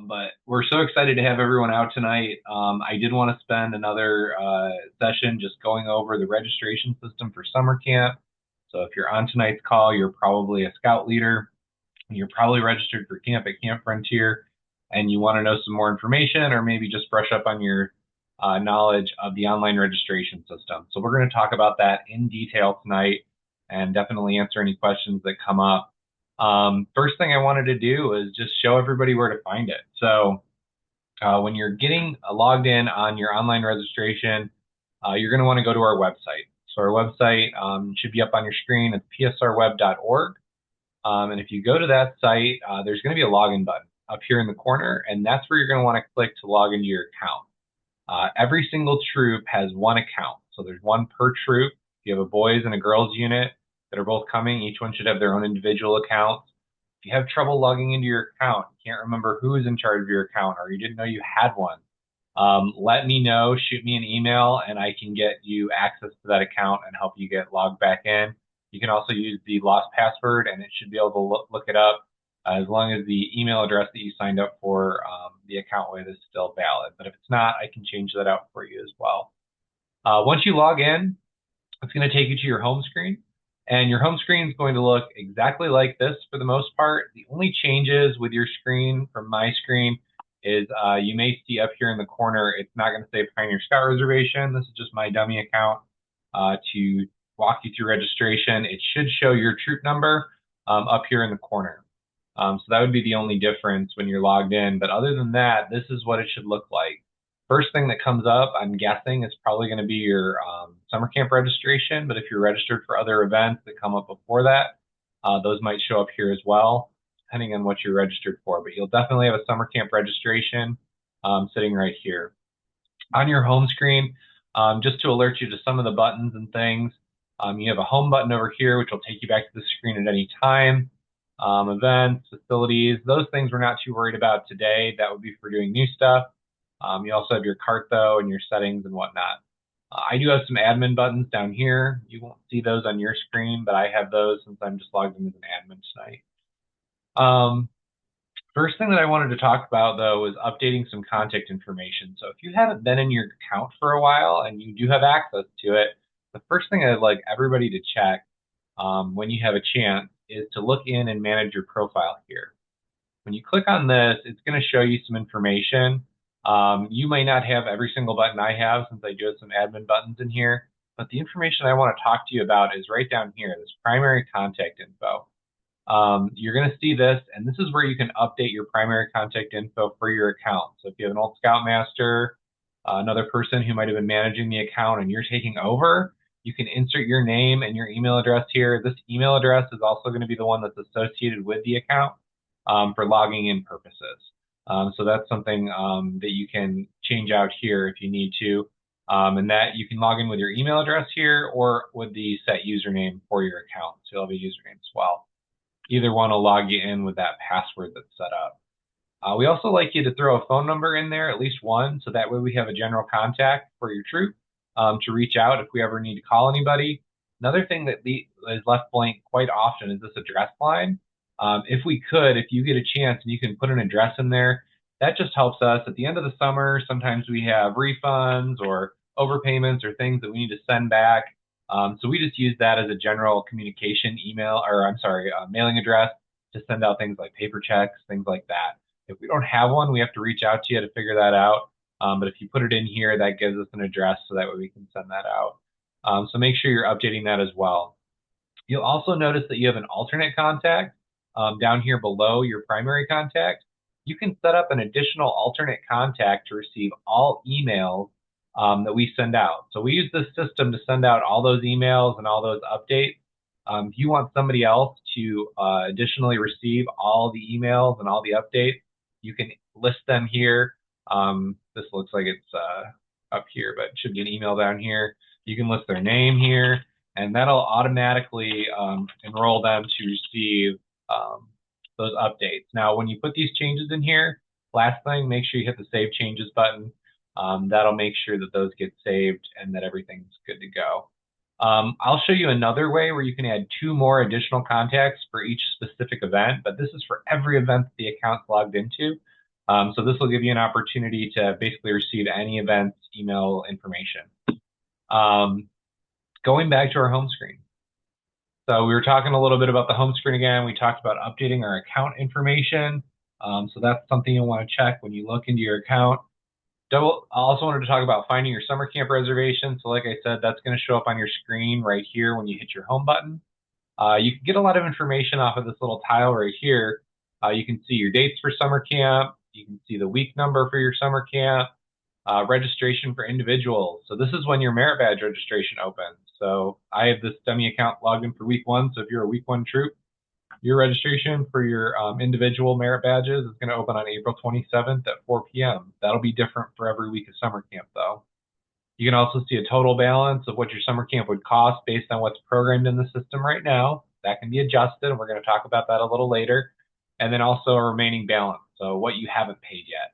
But we're so excited to have everyone out tonight. I did want to spend another session just going over the registration system for summer camp. So if you're on tonight's call, you're probably a scout leader. You're probably registered for camp at Camp Frontier, and you want to know some more information or maybe just brush up on your knowledge of the online registration system. So we're going to talk about that in detail tonight and definitely answer any questions that come up. First thing I wanted to do is just show everybody where to find it. So when you're getting logged in on your online registration, you're going to want to go to our website. So our website should be up on your screen. It's psrweb.org. And if you go to that site, there's going to be a login button up here in the corner, and that's where you're going to want to click to log into your account. Every single troop has one account. So there's one per troop. If you have a boys and a girls unit that are both coming, each one should have their own individual accounts. If you have trouble logging into your account, you can't remember who is in charge of your account, or you didn't know you had one, let me know, shoot me an email, and I can get you access to that account and help you get logged back in. You can also use the lost password, and it should be able to look it up as long as the email address that you signed up for the account with is still valid. But if it's not, I can change that out for you as well. Once you log in, it's going to take you to your home screen. And your home screen is going to look exactly like this for the most part. The only changes with your screen from my screen is you may see up here in the corner, it's not going to say Pioneer Scout Reservation. This is just my dummy account to walk you through registration. It should show your troop number up here in the corner. So that would be the only difference when you're logged in. But other than that, this is what it should look like. First thing that comes up, I'm guessing, is probably going to be your summer camp registration. But if you're registered for other events that come up before that, those might show up here as well, depending on what you're registered for. But you'll definitely have a summer camp registration sitting right here. On your home screen, just to alert you to some of the buttons and things, you have a home button over here, which will take you back to the screen at any time. Events, facilities, those things we're not too worried about today. That would be for doing new stuff. You also have your cart, though, and your settings and whatnot. I do have some admin buttons down here. You won't see those on your screen, but I have those since I'm just logged in as an admin tonight. First thing that I wanted to talk about, though, is updating some contact information. So if you haven't been in your account for a while and you do have access to it, the first thing I'd like everybody to check when you have a chance is to look in and manage your profile here. When you click on this, it's going to show you some information. You may not have every single button I have since I do have some admin buttons in here, but the information I want to talk to you about is right down here, this primary contact info. You're going to see this, and this is where you can update your primary contact info for your account. So if you have an old Scoutmaster, another person who might have been managing the account and you're taking over, you can insert your name and your email address here. This email address is also going to be the one that's associated with the account for logging in purposes. So that's something that you can change out here if you need to. And that you can log in with your email address here or with the set username for your account. So you'll have a username as well. Either one will log you in with that password that's set up. We also like you to throw a phone number in there, at least one, so that way we have a general contact for your troop to reach out if we ever need to call anybody. Another thing that is left blank quite often is this address line. If we could, if you get a chance and you can put an address in there, that just helps us. At the end of the summer, sometimes we have refunds or overpayments or things that we need to send back. So we just use that as a general communication mailing address to send out things like paper checks, things like that. If we don't have one, we have to reach out to you to figure that out. But if you put it in here, that gives us an address so that way we can send that out. So make sure you're updating that as well. You'll also notice that you have an alternate contact down here below your primary contact. You can set up an additional alternate contact to receive all emails that we send out. So we use this system to send out all those emails and all those updates. If you want somebody else to additionally receive all the emails and all the updates, you can list them here. This looks like it's up here, but it should be an email down here. You can list their name here, and that'll automatically enroll them to receive those updates. Now, when you put these changes in here, last thing, make sure you hit the Save Changes button. That'll make sure that those get saved and that everything's good to go. I'll show you another way where you can add 2 more additional contacts for each specific event, but this is for every event that the account's logged into. So this will give you an opportunity to basically receive any events, email information. Going back to our home screen. So we were talking a little bit about the home screen again. We talked about updating our account information. So that's something you'll want to check when you look into your account. I also wanted to talk about finding your summer camp reservation. So like I said, that's going to show up on your screen right here when you hit your home button. You can get a lot of information off of this little tile right here. You can see your dates for summer camp. You can see the week number for your summer camp. Registration for individuals. So this is when your merit badge registration opens. So I have this dummy account logged in for week 1. So if you're a week 1 troop, your registration for your individual merit badges is going to open on April 27th at 4 p.m. That'll be different for every week of summer camp, though. You can also see a total balance of what your summer camp would cost based on what's programmed in the system right now. That can be adjusted, and we're going to talk about that a little later. And then also a remaining balance, so what you haven't paid yet.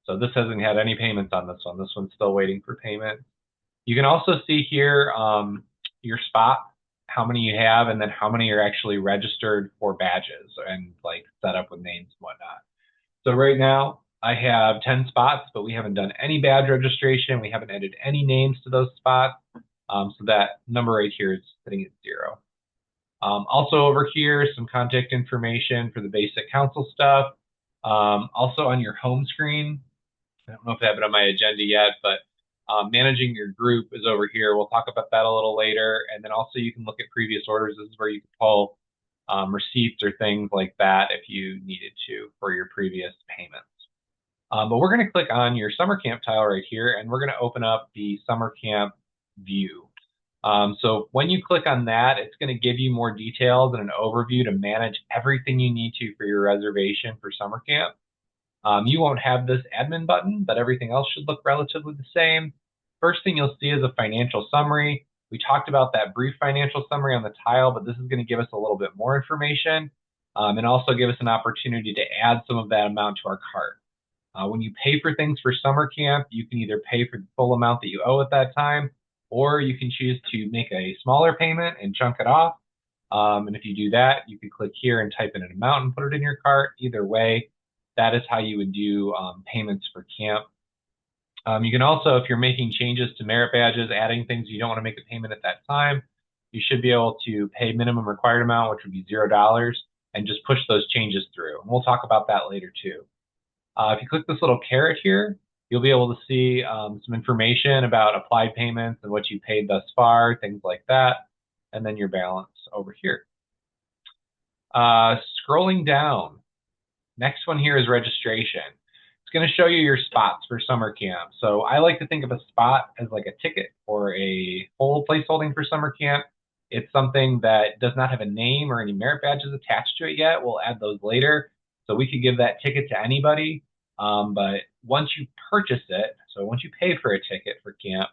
So this hasn't had any payments on this one. This one's still waiting for payment. You can also see here your spot, how many you have, and then how many are actually registered for badges and like set up with names and whatnot. So right now I have 10 spots, but we haven't done any badge registration. We haven't added any names to those spots. So that number right here is sitting at 0. Also over here, some contact information for the basic council stuff. Also on your home screen, I don't know if I have it on my agenda yet, but managing your group is over here. We'll talk about that a little later. And then also you can look at previous orders. This is where you can pull receipts or things like that if you needed to for your previous payments. But we're going to click on your summer camp tile right here, and we're going to open up the summer camp view. So when you click on that, it's going to give you more details and an overview to manage everything you need to for your reservation for summer camp. You won't have this admin button, but everything else should look relatively the same. First thing you'll see is a financial summary. We talked about that brief financial summary on the tile, but this is going to give us a little bit more information and also give us an opportunity to add some of that amount to our cart. When you pay for things for summer camp, you can either pay for the full amount that you owe at that time, or you can choose to make a smaller payment and chunk it off. And if you do that, you can click here and type in an amount and put it in your cart. Either way, that is how you would do payments for camp. You can also, if you're making changes to merit badges, adding things you don't want to make a payment at that time, you should be able to pay minimum required amount, which would be $0, and just push those changes through. And we'll talk about that later too. If you click this little caret here, you'll be able to see some information about applied payments and what you paid thus far, things like that, and then your balance over here. Scrolling down, next one here is registration. It's going to show you your spots for summer camp. So I like to think of a spot as like a ticket or a whole placeholding for summer camp. It's something that does not have a name or any merit badges attached to it yet. We'll add those later. So we could give that ticket to anybody. But once you purchase it, so once you pay for a ticket for camp,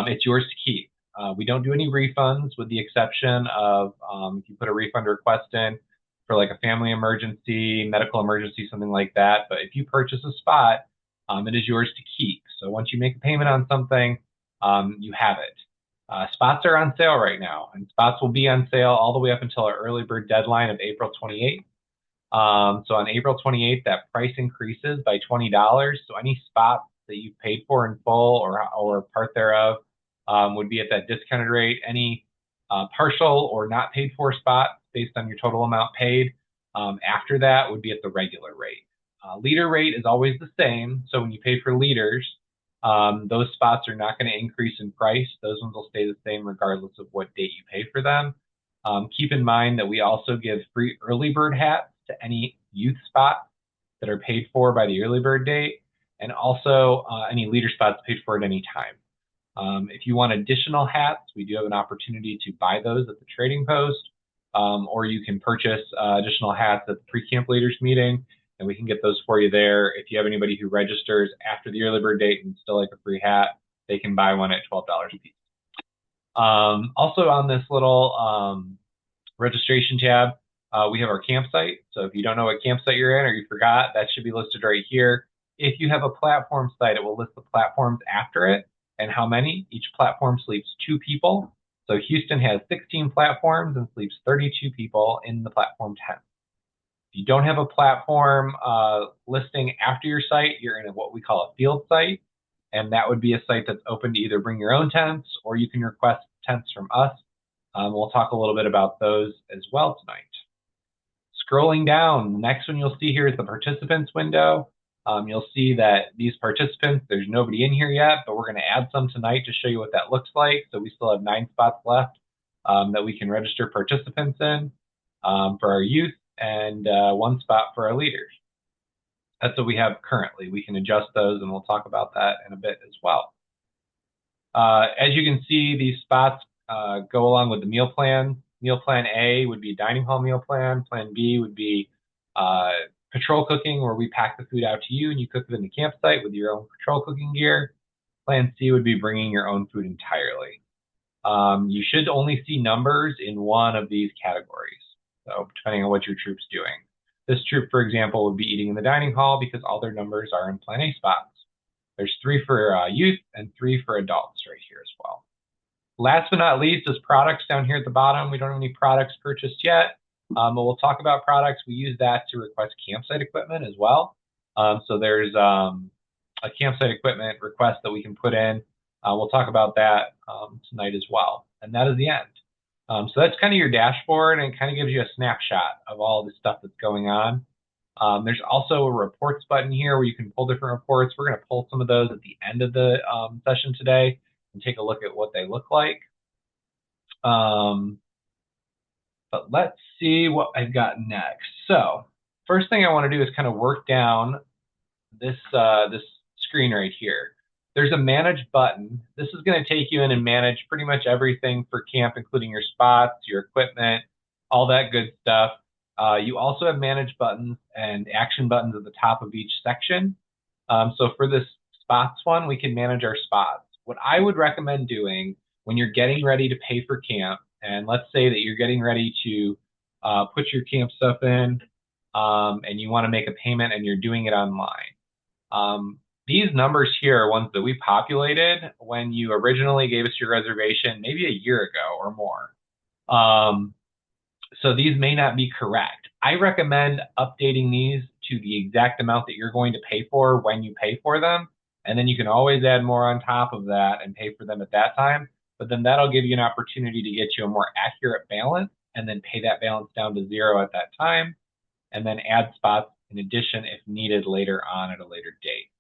it's yours to keep. We don't do any refunds with the exception of if you put a refund request in for like a family emergency, medical emergency, something like that. But if you purchase a spot, it is yours to keep. So once you make a payment on something, you have it. Spots are on sale right now, and spots will be on sale all the way up until our early bird deadline of April 28th. So on April 28th, that price increases by $20. So any spots that you've paid for in full or part thereof would be at that discounted rate. Any partial or not paid for spots based on your total amount paid after that would be at the regular rate. Leader rate is always the same. So when you pay for leaders, those spots are not going to increase in price. Those ones will stay the same regardless of what date you pay for them. Keep in mind that we also give free early bird hats to any youth spots that are paid for by the early bird date, and also any leader spots paid for at any time. If you want additional hats, we do have an opportunity to buy those at the trading post, or you can purchase additional hats at the pre-camp leaders meeting, and we can get those for you there. If you have anybody who registers after the early bird date and still like a free hat, they can buy one at $12 a piece. Also on this little registration tab, we have our campsite. So if you don't know what campsite you're in or you forgot, that should be listed right here. If you have a platform site, it will list the platforms after it and how many. Each platform sleeps 2 people. So Houston has 16 platforms and sleeps 32 people in the platform tent. If you don't have a platform listing after your site, you're in what we call a field site. And that would be a site that's open to either bring your own tents or you can request tents from us. We'll talk a little bit about those as well tonight. Scrolling down, the next one you'll see here is the participants window. You'll see that these participants, there's nobody in here yet, but we're going to add some tonight to show you what that looks like. So we still have 9 spots left that we can register participants in for our youth and 1 spot for our leaders. That's what we have currently. We can adjust those, and we'll talk about that in a bit as well. As you can see, these spots go along with the meal plan. Meal plan A would be dining hall meal plan. Plan B would be patrol cooking, where we pack the food out to you and you cook it in the campsite with your own patrol cooking gear. Plan C would be bringing your own food entirely. You should only see numbers in one of these categories, so depending on what your troop's doing. This troop, for example, would be eating in the dining hall because all their numbers are in Plan A spots. There's 3 for youth and 3 for adults right here as well. Last but not least is products down here at the bottom. We don't have any products purchased yet, but we'll talk about products. We use that to request campsite equipment as well. So there's a campsite equipment request that we can put in. We'll talk about that tonight as well. And that is the end. So that's kind of your dashboard, and it kind of gives you a snapshot of all the stuff that's going on. There's also a reports button here where you can pull different reports. We're going to pull some of those at the end of the session today and take a look at what they look like. But let's see what I've got next. So first thing I want to do is kind of work down this, this screen right here. There's a manage button. This is going to take you in and manage pretty much everything for camp, including your spots, your equipment, all that good stuff. You also have manage buttons and action buttons at the top of each section. So for this spots one, we can manage our spots. What I would recommend doing when you're getting ready to pay for camp, and let's say that you're getting ready to put your camp stuff in and you want to make a payment and you're doing it online. These numbers here are ones that we populated when you originally gave us your reservation, maybe a year ago or more. So these may not be correct. I recommend updating these to the exact amount that you're going to pay for when you pay for them. And then you can always add more on top of that and pay for them at that time. But then that'll give you an opportunity to get you a more accurate balance and then pay that balance down to 0 at that time. And then add spots in addition if needed later on at a later date.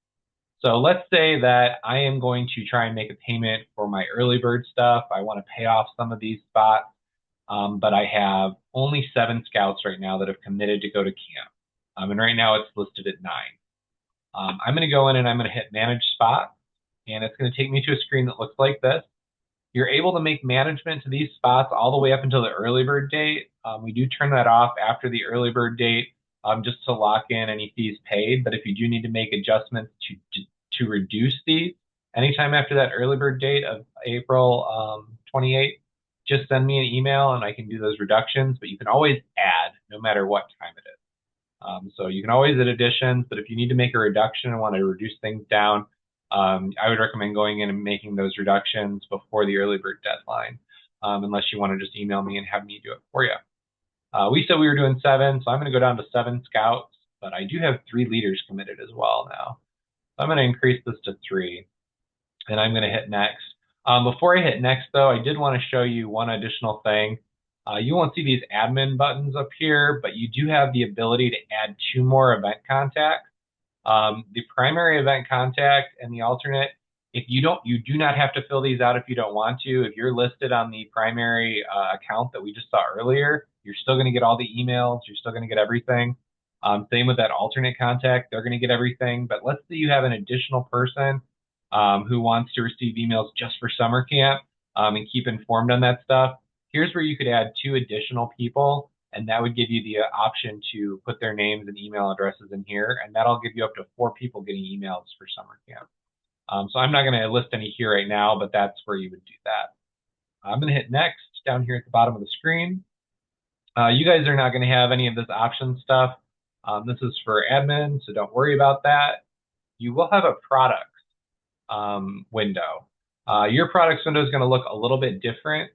So let's say that I am going to try and make a payment for my early bird stuff. I want to pay off some of these spots, but I have only 7 scouts right now that have committed to go to camp. And right now it's listed at 9. I'm going to go in and I'm going to hit manage spot, and it's going to take me to a screen that looks like this. You're able to make management to these spots all the way up until the early bird date. We do turn that off after the early bird date just to lock in any fees paid. But if you do need to make adjustments to reduce these anytime after that early bird date of April 28th, just send me an email and I can do those reductions. But you can always add no matter what time it is. So you can always add additions, but if you need to make a reduction and want to reduce things down, I would recommend going in and making those reductions before the early bird deadline, unless you want to just email me and have me do it for you. We said we were doing 7, so I'm going to go down to 7 scouts, but I do have 3 leaders committed as well now. So I'm going to increase this to 3, and I'm going to hit next. Before I hit next, though, I did want to show you one additional thing. You won't see these admin buttons up here, but you do have the ability to add 2 more event contacts. The primary event contact and the alternate, you do not have to fill these out if you don't want to. If you're listed on the primary account that we just saw earlier, you're still going to get all the emails. You're still going to get everything. Same with that alternate contact. They're going to get everything. But let's say you have an additional person who wants to receive emails just for summer camp and keep informed on that stuff. Here's where you could add 2 additional people, and that would give you the option to put their names and email addresses in here, and that'll give you up to 4 people getting emails for summer camp. So I'm not going to list any here right now, but that's where you would do that. I'm going to hit next down here at the bottom of the screen. You guys are not going to have any of this option stuff. This is for admin, so don't worry about that. You will have a products window. Your products window is going to look a little bit different.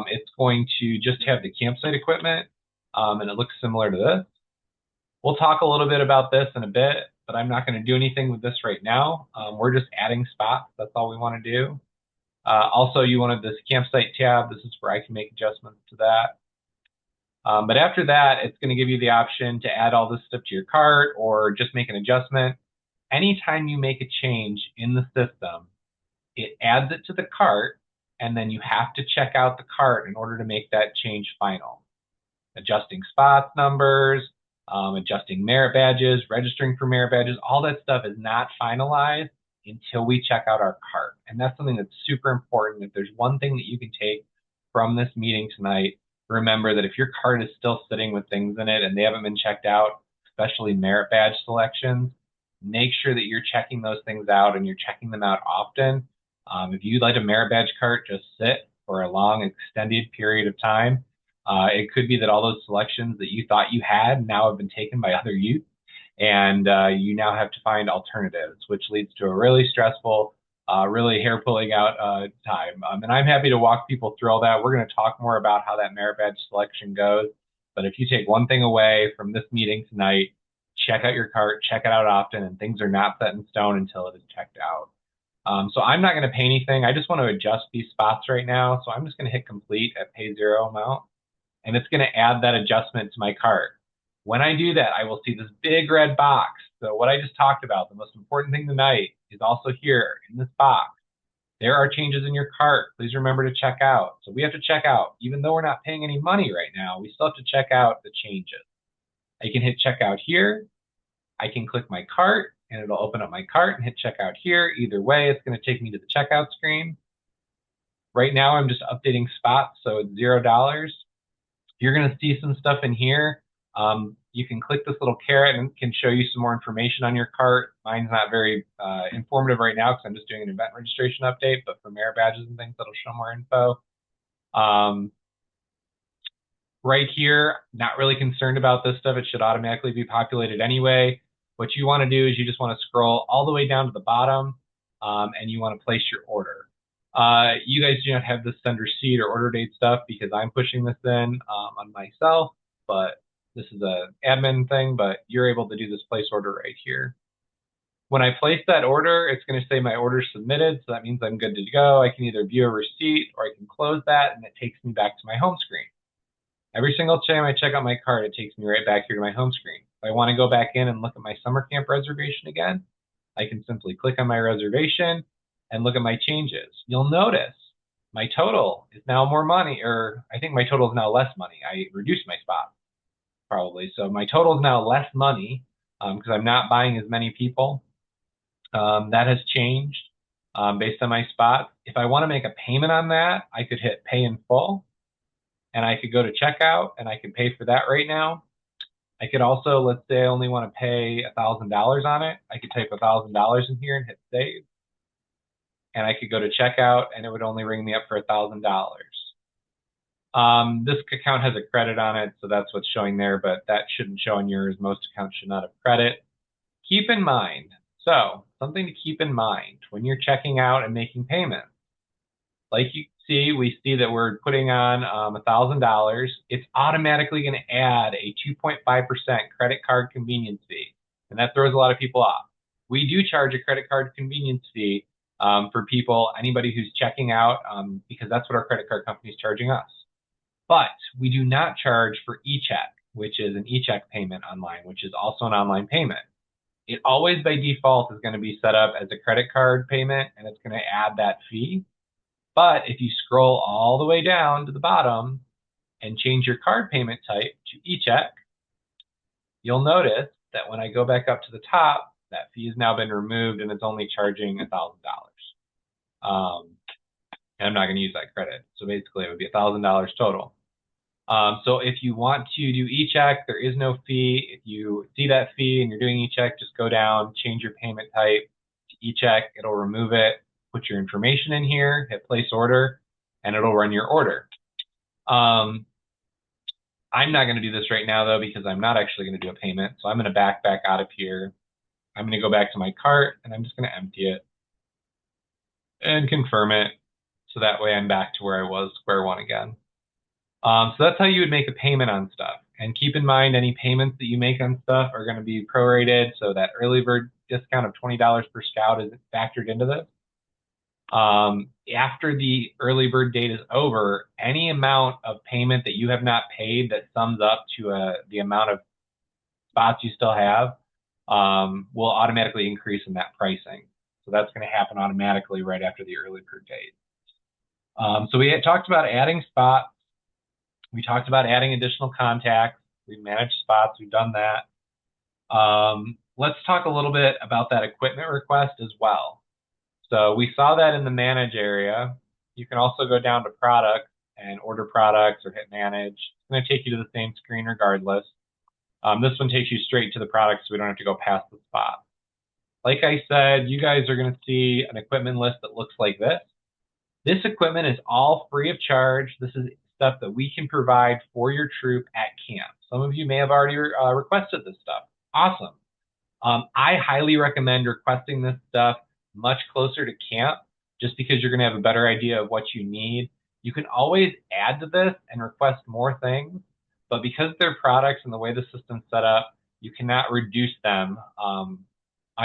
It's going to just have the campsite equipment, and it looks similar to this. We'll talk a little bit about this in a bit, but I'm not going to do anything with this right now. We're just adding spots. That's all we want to do. Also, you wanted this campsite tab. This is where I can make adjustments to that. But after that, it's going to give you the option to add all this stuff to your cart or just make an adjustment. Anytime you make a change in the system, it adds it to the cart, and then you have to check out the cart in order to make that change final. Adjusting spots numbers, adjusting merit badges, registering for merit badges, all that stuff is not finalized until we check out our cart. And that's something that's super important. If there's one thing that you can take from this meeting tonight, remember that if your cart is still sitting with things in it and they haven't been checked out, especially merit badge selections, make sure that you're checking those things out and you're checking them out often. If you let a merit badge cart just sit for a long extended period of time, it could be that all those selections that you thought you had now have been taken by other youth, and you now have to find alternatives, which leads to a really stressful, really hair pulling out time. And I'm happy to walk people through all that. We're going to talk more about how that merit badge selection goes. But if you take one thing away from this meeting tonight, check out your cart, check it out often, and things are not set in stone until it is checked out. So I'm not going to pay anything. I just want to adjust these spots right now. So I'm just going to hit complete at pay zero amount, and it's going to add that adjustment to my cart. When I do that, I will see this big red box. So what I just talked about, the most important thing tonight, is also here in this box. There are changes in your cart. Please remember to check out. So we have to check out. Even though we're not paying any money right now, we still have to check out the changes. I can hit checkout here. I can click my cart, and it'll open up my cart and hit checkout here. Either way, it's going to take me to the checkout screen. Right now, I'm just updating spots, so it's $0. You're going to see some stuff in here. You can click this little caret and it can show you some more information on your cart. Mine's not very informative right now because I'm just doing an event registration update, but for merit badges and things, that'll show more info. Right here, not really concerned about this stuff. It should automatically be populated anyway. What you want to do is you just want to scroll all the way down to the bottom, and you want to place your order. You guys do not have this send receipt or order date stuff because I'm pushing this in on myself, but this is an admin thing, but you're able to do this place order right here. When I place that order, it's going to say my order submitted, so that means I'm good to go. I can either view a receipt or I can close that, and it takes me back to my home screen. Every single time I check out my cart, it takes me right back here to my home screen. If I want to go back in and look at my summer camp reservation again, I can simply click on my reservation and look at my changes. You'll notice my total is now more money, or I think my total is now less money. I reduced my spots probably. So my total is now less money because I'm not buying as many people. That has changed based on my spot. If I want to make a payment on that, I could hit pay in full, and I could go to checkout and I could pay for that right now. I could also, let's say I only want to pay $1,000 on it. I could type $1,000 in here and hit save. And I could go to checkout and it would only ring me up for $1,000. This account has a credit on it, so that's what's showing there, but that shouldn't show on yours. Most accounts should not have credit. Keep in mind, so something to keep in mind when you're checking out and making payments. Like you see, we see that we're putting on $1,000. It's automatically going to add a 2.5% credit card convenience fee, and that throws a lot of people off. We do charge a credit card convenience fee for people, anybody who's checking out, because that's what our credit card company is charging us. But we do not charge for eCheck, which is an eCheck payment online, which is also an online payment. It always by default is going to be set up as a credit card payment, and it's going to add that fee. But if you scroll all the way down to the bottom and change your card payment type to eCheck, you'll notice that when I go back up to the top, that fee has now been removed and it's only charging $1,000. And I'm not going to use that credit. So basically it would be $1,000 total. So if you want to do eCheck, there is no fee. If you see that fee and you're doing eCheck, just go down, change your payment type to eCheck. It'll remove it. Put your information in here, hit place order, and it'll run your order. I'm not going to do this right now, though, because I'm not actually going to do a payment. So I'm going to back out of here. I'm going to go back to my cart, and I'm just going to empty it and confirm it. So that way I'm back to where I was, square one again. So that's how you would make a payment on stuff. And keep in mind, any payments that you make on stuff are going to be prorated, so that early bird discount of $20 per scout is factored into this. After the early bird date is over, any amount of payment that you have not paid that sums up to the amount of spots you still have will automatically increase in that pricing. So that's going to happen automatically right after the early bird date. So we had talked about adding spots. We talked about adding additional contacts. We've managed spots. We've done that. Let's talk a little bit about that equipment request as well. So we saw that in the manage area. You can also go down to products and order products or hit manage. It's going to take you to the same screen regardless. This one takes you straight to the product, so we don't have to go past the spot. Like I said, you guys are going to see an equipment list that looks like this. This equipment is all free of charge. This is stuff that we can provide for your troop at camp. Some of you may have already requested this stuff. Awesome. I highly recommend requesting this stuff much closer to camp, just because you're going to have a better idea of what you need. You can always add to this and request more things, but because they're products and the way the system's set up, you cannot reduce them on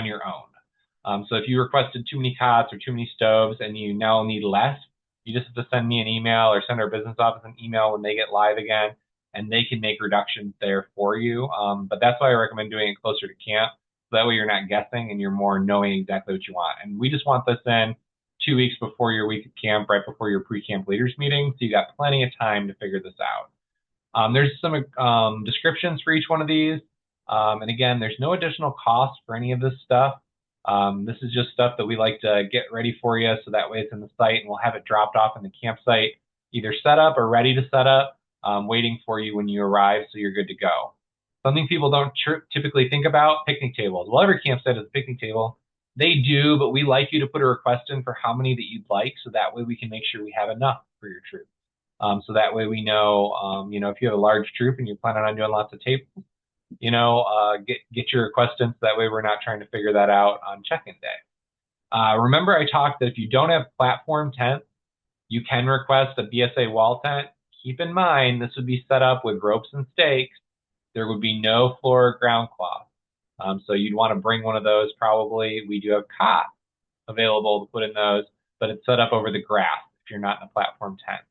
your own. So if you requested too many cots or too many stoves and you now need less, you just have to send me an email or send our business office an email when they get live again, and they can make reductions there for you. But that's why I recommend doing it closer to camp. So that way you're not guessing and you're more knowing exactly what you want. And we just want this in 2 weeks before your week of camp, right before your pre-camp leaders meeting. So you got plenty of time to figure this out. There's some descriptions for each one of these. And again, there's no additional cost for any of this stuff. This is just stuff that we like to get ready for you, so that way it's in the site and we'll have it dropped off in the campsite, either set up or ready to set up, waiting for you when you arrive, so you're good to go. Something people don't typically think about, picnic tables. Well, every campsite has a picnic table. They do, but we like you to put a request in for how many that you'd like, so that way we can make sure we have enough for your troop. So that way we know, if you have a large troop and you're planning on doing lots of tables, get your request in, so that way we're not trying to figure that out on check-in day. Remember I talked that if you don't have platform tents, you can request a BSA wall tent. Keep in mind, this would be set up with ropes and stakes. There would be no floor or ground cloth. So you'd want to bring one of those probably. We do have cots available to put in those, but it's set up over the grass if you're not in a platform tent.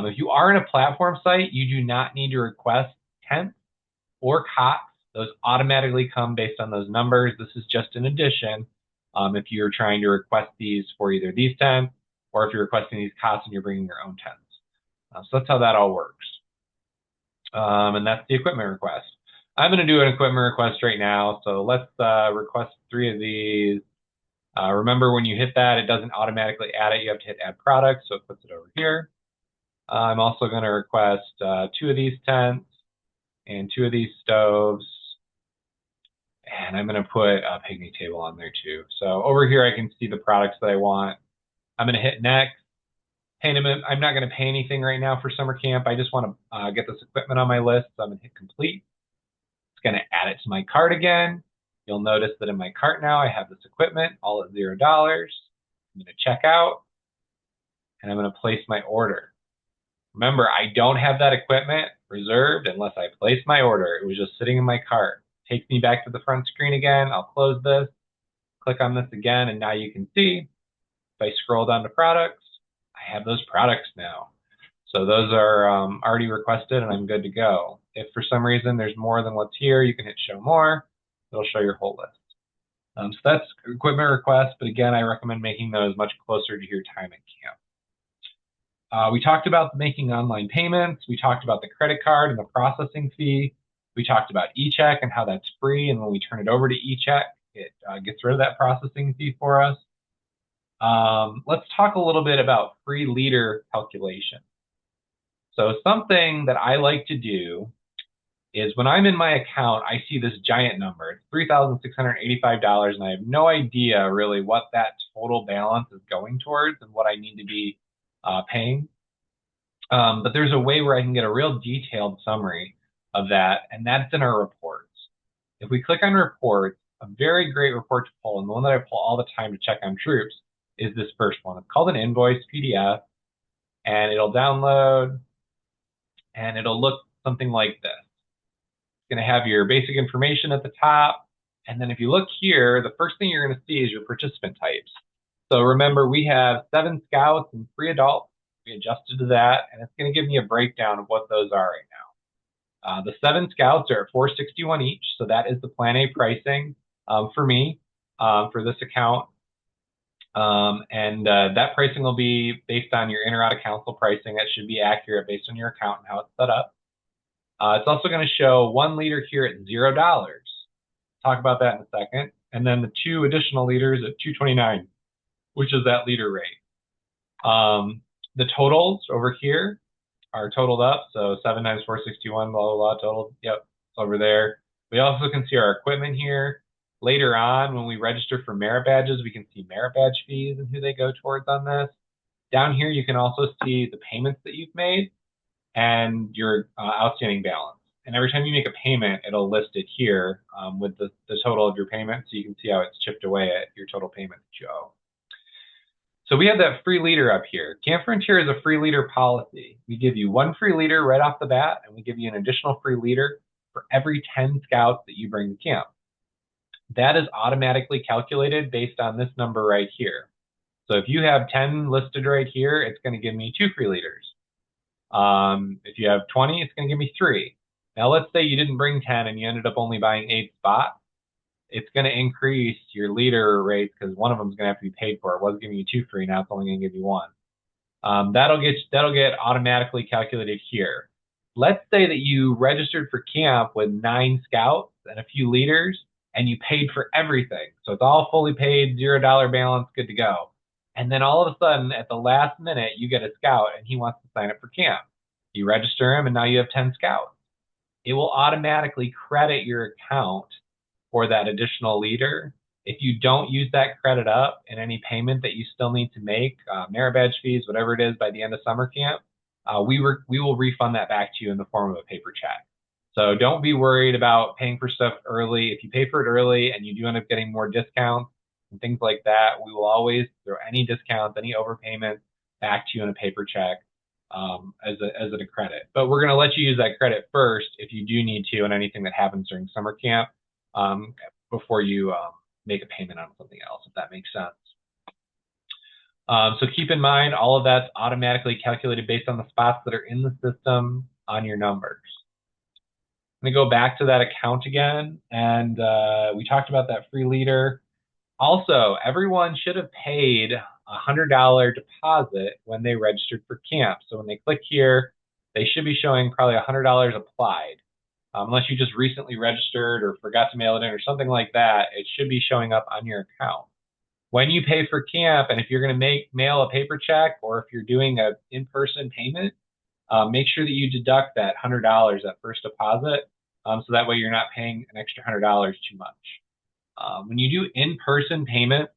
If you are in a platform site, you do not need to request tents or cots. Those automatically come based on those numbers. This is just an addition if you're trying to request these for either these tents or if you're requesting these cots and you're bringing your own tents. So that's how that all works. And that's the equipment request. I'm going to do an equipment request right now. So let's request 3 of these. Remember, when you hit that, it doesn't automatically add it. You have to hit add product, so it puts it over here. I'm also going to request 2 of these tents and 2 of these stoves. And I'm going to put a picnic table on there too. So over here, I can see the products that I want. I'm going to hit next. Payment. I'm not going to pay anything right now for summer camp. I just want to get this equipment on my list. So I'm going to hit complete. It's going to add it to my cart again. You'll notice that in my cart now, I have this equipment all at $0. I'm going to check out and I'm going to place my order. Remember, I don't have that equipment reserved unless I place my order. It was just sitting in my cart. Takes me back to the front screen again. I'll close this, click on this again, and now you can see if I scroll down to products, I have those products now. So those are already requested and I'm good to go. If for some reason there's more than what's here, you can hit show more. It'll show your whole list. So that's equipment requests, but again, I recommend making those much closer to your time at camp. We talked about making online payments. We talked about the credit card and the processing fee. We talked about eCheck and how that's free, and when we turn it over to eCheck, it gets rid of that processing fee for us. Let's talk a little bit about free leader calculation. So something that I like to do is when I'm in my account, I see this giant number. It's $3,685, and I have no idea really what that total balance is going towards and what I need to be paying. But there's a way where I can get a real detailed summary of that, and that's in our reports. If we click on reports, a very great report to pull, and the one that I pull all the time to check on troops, is this first one. It's called an invoice PDF, and it'll download, and it'll look something like this. going to have your basic information at the top. And then if you look here, the first thing you're going to see is your participant types. So remember, we have 7 scouts and 3 adults. We adjusted to that, and it's going to give me a breakdown of what those are right now. The 7 scouts are at $461 each, so that is the Plan A pricing for me for this account. That pricing will be based on your inter out of council pricing. That should be accurate based on your account and how it's set up. It's also going to show 1 liter here at $0. Talk about that in a second. And then the 2 additional liters at $2.29, which is that liter rate. The totals over here are totaled up. So 7 times 461, blah, blah, blah, totaled. Yep, it's over there. We also can see our equipment here. Later on, when we register for merit badges, we can see merit badge fees and who they go towards on this. Down here, you can also see the payments that you've made and your outstanding balance. And every time you make a payment, it'll list it here with the total of your payment, so you can see how it's chipped away at your total payment that you owe. So we have that free liter up here. Camp Frontier is a free liter policy. We give you 1 free liter right off the bat, and we give you an additional free liter for every 10 scouts that you bring to camp. That is automatically calculated based on this number right here. So if you have 10 listed right here, it's going to give me 2 free liters. If you have 20, it's going to give me 3. Now let's say you didn't bring 10 and you ended up only buying 8 spots. It's going to increase your liter rate because one of them is going to have to be paid for. It was giving you 2 free, now it's only going to give you 1. That'll get automatically calculated here. Let's say that you registered for camp with 9 scouts and a few liters, and you paid for everything. So it's all fully paid, $0 balance, good to go. And then all of a sudden, at the last minute, you get a scout and he wants to sign up for camp. You register him and now you have 10 scouts. It will automatically credit your account for that additional liter. If you don't use that credit up in any payment that you still need to make, merit badge fees, whatever it is by the end of summer camp, we will refund that back to you in the form of a paper check. So don't be worried about paying for stuff early. If you pay for it early and you do end up getting more discounts and things like that, we will always throw any discounts, any overpayments back to you in a paper check as a credit. But we're going to let you use that credit first if you do need to on anything that happens during summer camp before you make a payment on something else, if that makes sense. So keep in mind, all of that's automatically calculated based on the spots that are in the system on your numbers. I'm going to go back to that account again, and we talked about that free liter. Also, everyone should have paid a $100 deposit when they registered for camp. So when they click here, they should be showing probably $100 applied. Unless you just recently registered or forgot to mail it in or something like that, it should be showing up on your account. When you pay for camp, and if you're going to mail a paper check or if you're doing an in-person payment, make sure that you deduct that $100, that first deposit, so that way you're not paying an extra $100 too much. When you do in-person payments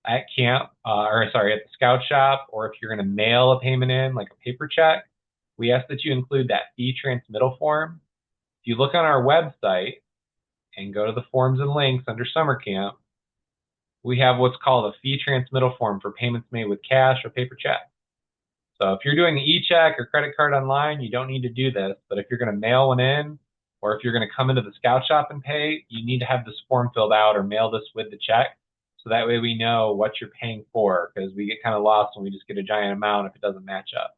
at camp, at the scout shop, or if you're going to mail a payment in, like a paper check, we ask that you include that fee transmittal form. If you look on our website and go to the forms and links under summer camp, we have what's called a fee transmittal form for payments made with cash or paper check. So if you're doing the e-check or credit card online, you don't need to do this. But if you're going to mail one in, or if you're going to come into the scout shop and pay, you need to have this form filled out or mail this with the check. So that way we know what you're paying for, because we get kind of lost when we just get a giant amount if it doesn't match up.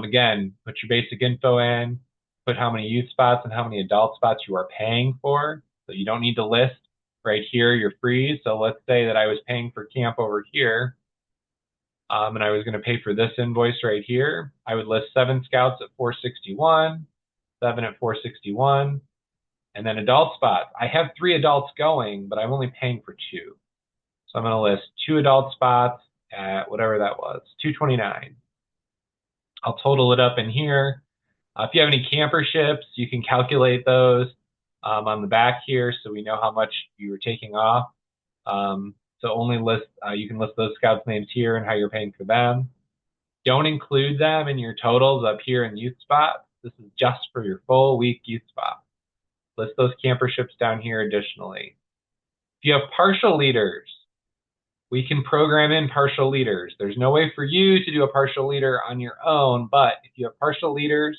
Again, put your basic info in, put how many youth spots and how many adult spots you are paying for. So you don't need to list right here your freeze. So let's say that I was paying for camp over here, and I was going to pay for this invoice right here. I would list 7 scouts at $461, 7 at $461, and then adult spots. I have 3 adults going, but I'm only paying for 2. So I'm going to list 2 adult spots at whatever that was, $229. I'll total it up in here. If you have any camperships, you can calculate those on the back here, so we know how much you were taking off. So only list, you can list those scouts' names here and how you're paying for them. Don't include them in your totals up here in youth spots. This is just for your full week youth spot. List those camperships down here additionally. If you have partial leaders, we can program in partial leaders. There's no way for you to do a partial leader on your own, but if you have partial leaders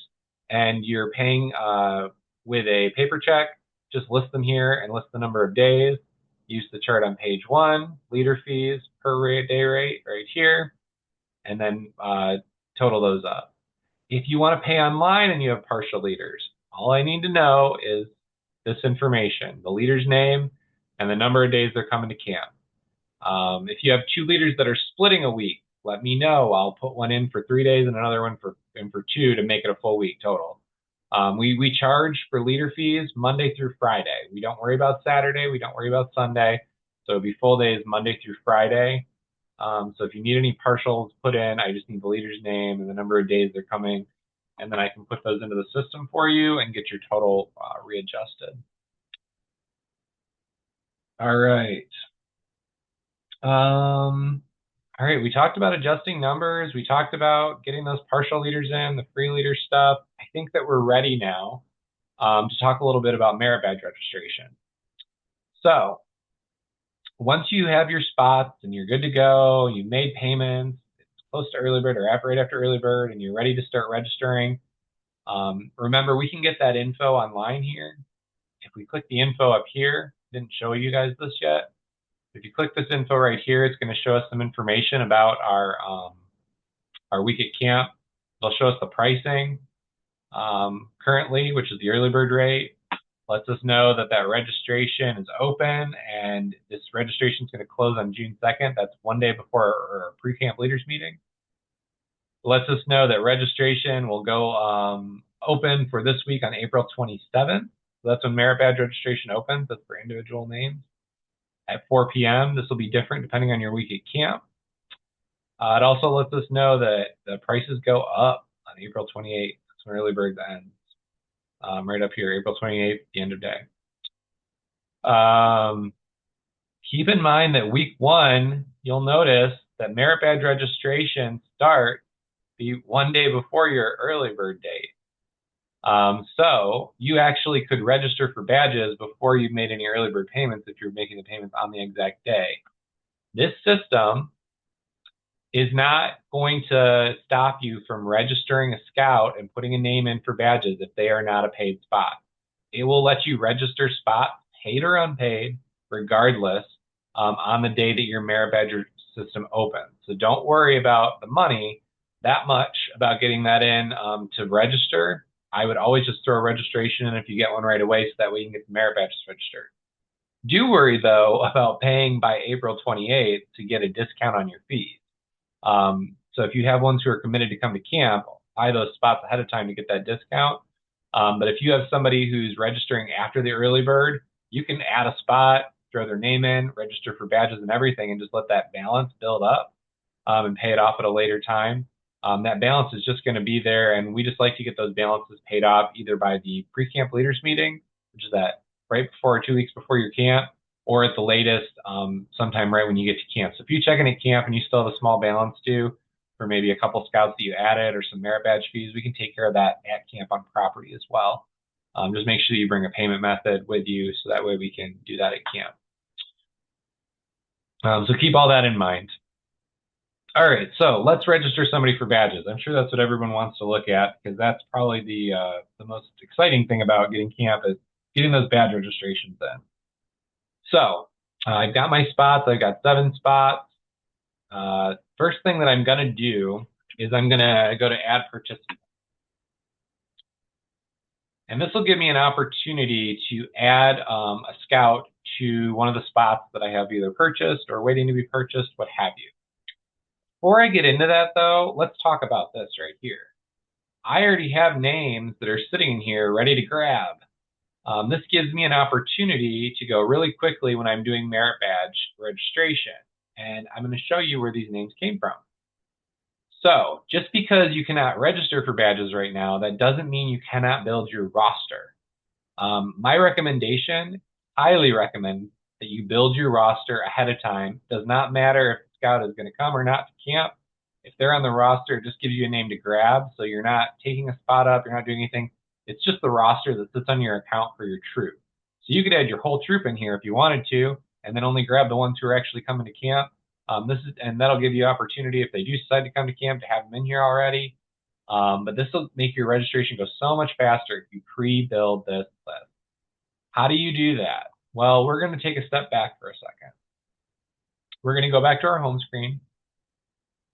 and you're paying with a paper check, just list them here and list the number of days. Use the chart on page 1, leader fees per day rate right here, and then total those up. If you want to pay online and you have partial leaders, all I need to know is this information, the leader's name and the number of days they're coming to camp. If you have 2 leaders that are splitting a week, let me know. I'll put one in for 3 days and another one for 2 to make it a full week total. We charge for leader fees Monday through Friday. We don't worry about Saturday. We don't worry about Sunday. So it'll be full days Monday through Friday. So if you need any partials put in, I just need the leader's name and the number of days they're coming, and then I can put those into the system for you and get your total readjusted. All right. All right, we talked about adjusting numbers. We talked about getting those partial leaders in, the free leader stuff. I think that we're ready now to talk a little bit about merit badge registration. So once you have your spots and you're good to go, you've made payments, it's close to early bird or right after early bird, and you're ready to start registering, remember, we can get that info online here. If we click the info up here, didn't show you guys this yet. If you click this info right here, it's going to show us some information about our week at camp. It'll show us the pricing currently, which is the early bird rate. Lets us know that that registration is open, and this registration is going to close on June 2nd. That's one day before our pre-camp leaders meeting. It lets us know that registration will go open for this week on April 27th. So that's when merit badge registration opens. That's for individual names. At 4 p.m. This will be different depending on your week at camp. It also lets us know that the prices go up on April 28th. That's when early birds ends. Right up here, April 28th, the end of day. Keep in mind that week 1, you'll notice that merit badge registration start be one day before your early bird date. So you actually could register for badges before you've made any early bird payments if you're making the payments on the exact day. This system is not going to stop you from registering a scout and putting a name in for badges if they are not a paid spot. It will let you register spots, paid or unpaid, regardless, on the day that your merit badge system opens. So don't worry about the money that much about getting that in to register. I would always just throw a registration in if you get one right away, so that way you can get the merit badges registered. Do worry, though, about paying by April 28th to get a discount on your fees. So if you have ones who are committed to come to camp, buy those spots ahead of time to get that discount. But if you have somebody who's registering after the early bird, you can add a spot, throw their name in, register for badges and everything, and just let that balance build up and pay it off at a later time. That balance is just going to be there, and we just like to get those balances paid off either by the pre-camp leaders meeting, which is that right before or 2 weeks before your camp, or at the latest, sometime right when you get to camp. So if you check in at camp and you still have a small balance due for maybe a couple scouts that you added or some merit badge fees, we can take care of that at camp on property as well. Just make sure you bring a payment method with you so that way we can do that at camp. So keep all that in mind. All right, so let's register somebody for badges. I'm sure that's what everyone wants to look at, because that's probably the most exciting thing about getting camp is getting those badge registrations in. So I've got my spots. I've got 7 spots. First thing that I'm going to do is I'm going to go to add participant. And this will give me an opportunity to add a scout to one of the spots that I have either purchased or waiting to be purchased, what have you. Before I get into that, though, let's talk about this right here. I already have names that are sitting in here ready to grab. This gives me an opportunity to go really quickly when I'm doing merit badge registration. And I'm going to show you where these names came from. So just because you cannot register for badges right now, that doesn't mean you cannot build your roster. My recommendation, highly recommend that you build your roster ahead of time. Does not matter if the scout is going to come or not to camp. If they're on the roster, it just gives you a name to grab. So you're not taking a spot up, you're not doing anything. It's just the roster that sits on your account for your troop. So you could add your whole troop in here if you wanted to, and then only grab the ones who are actually coming to camp. And that'll give you opportunity if they do decide to come to camp to have them in here already. But this will make your registration go so much faster if you pre-build this list. How do you do that? Well, we're going to take a step back for a second. We're going to go back to our home screen,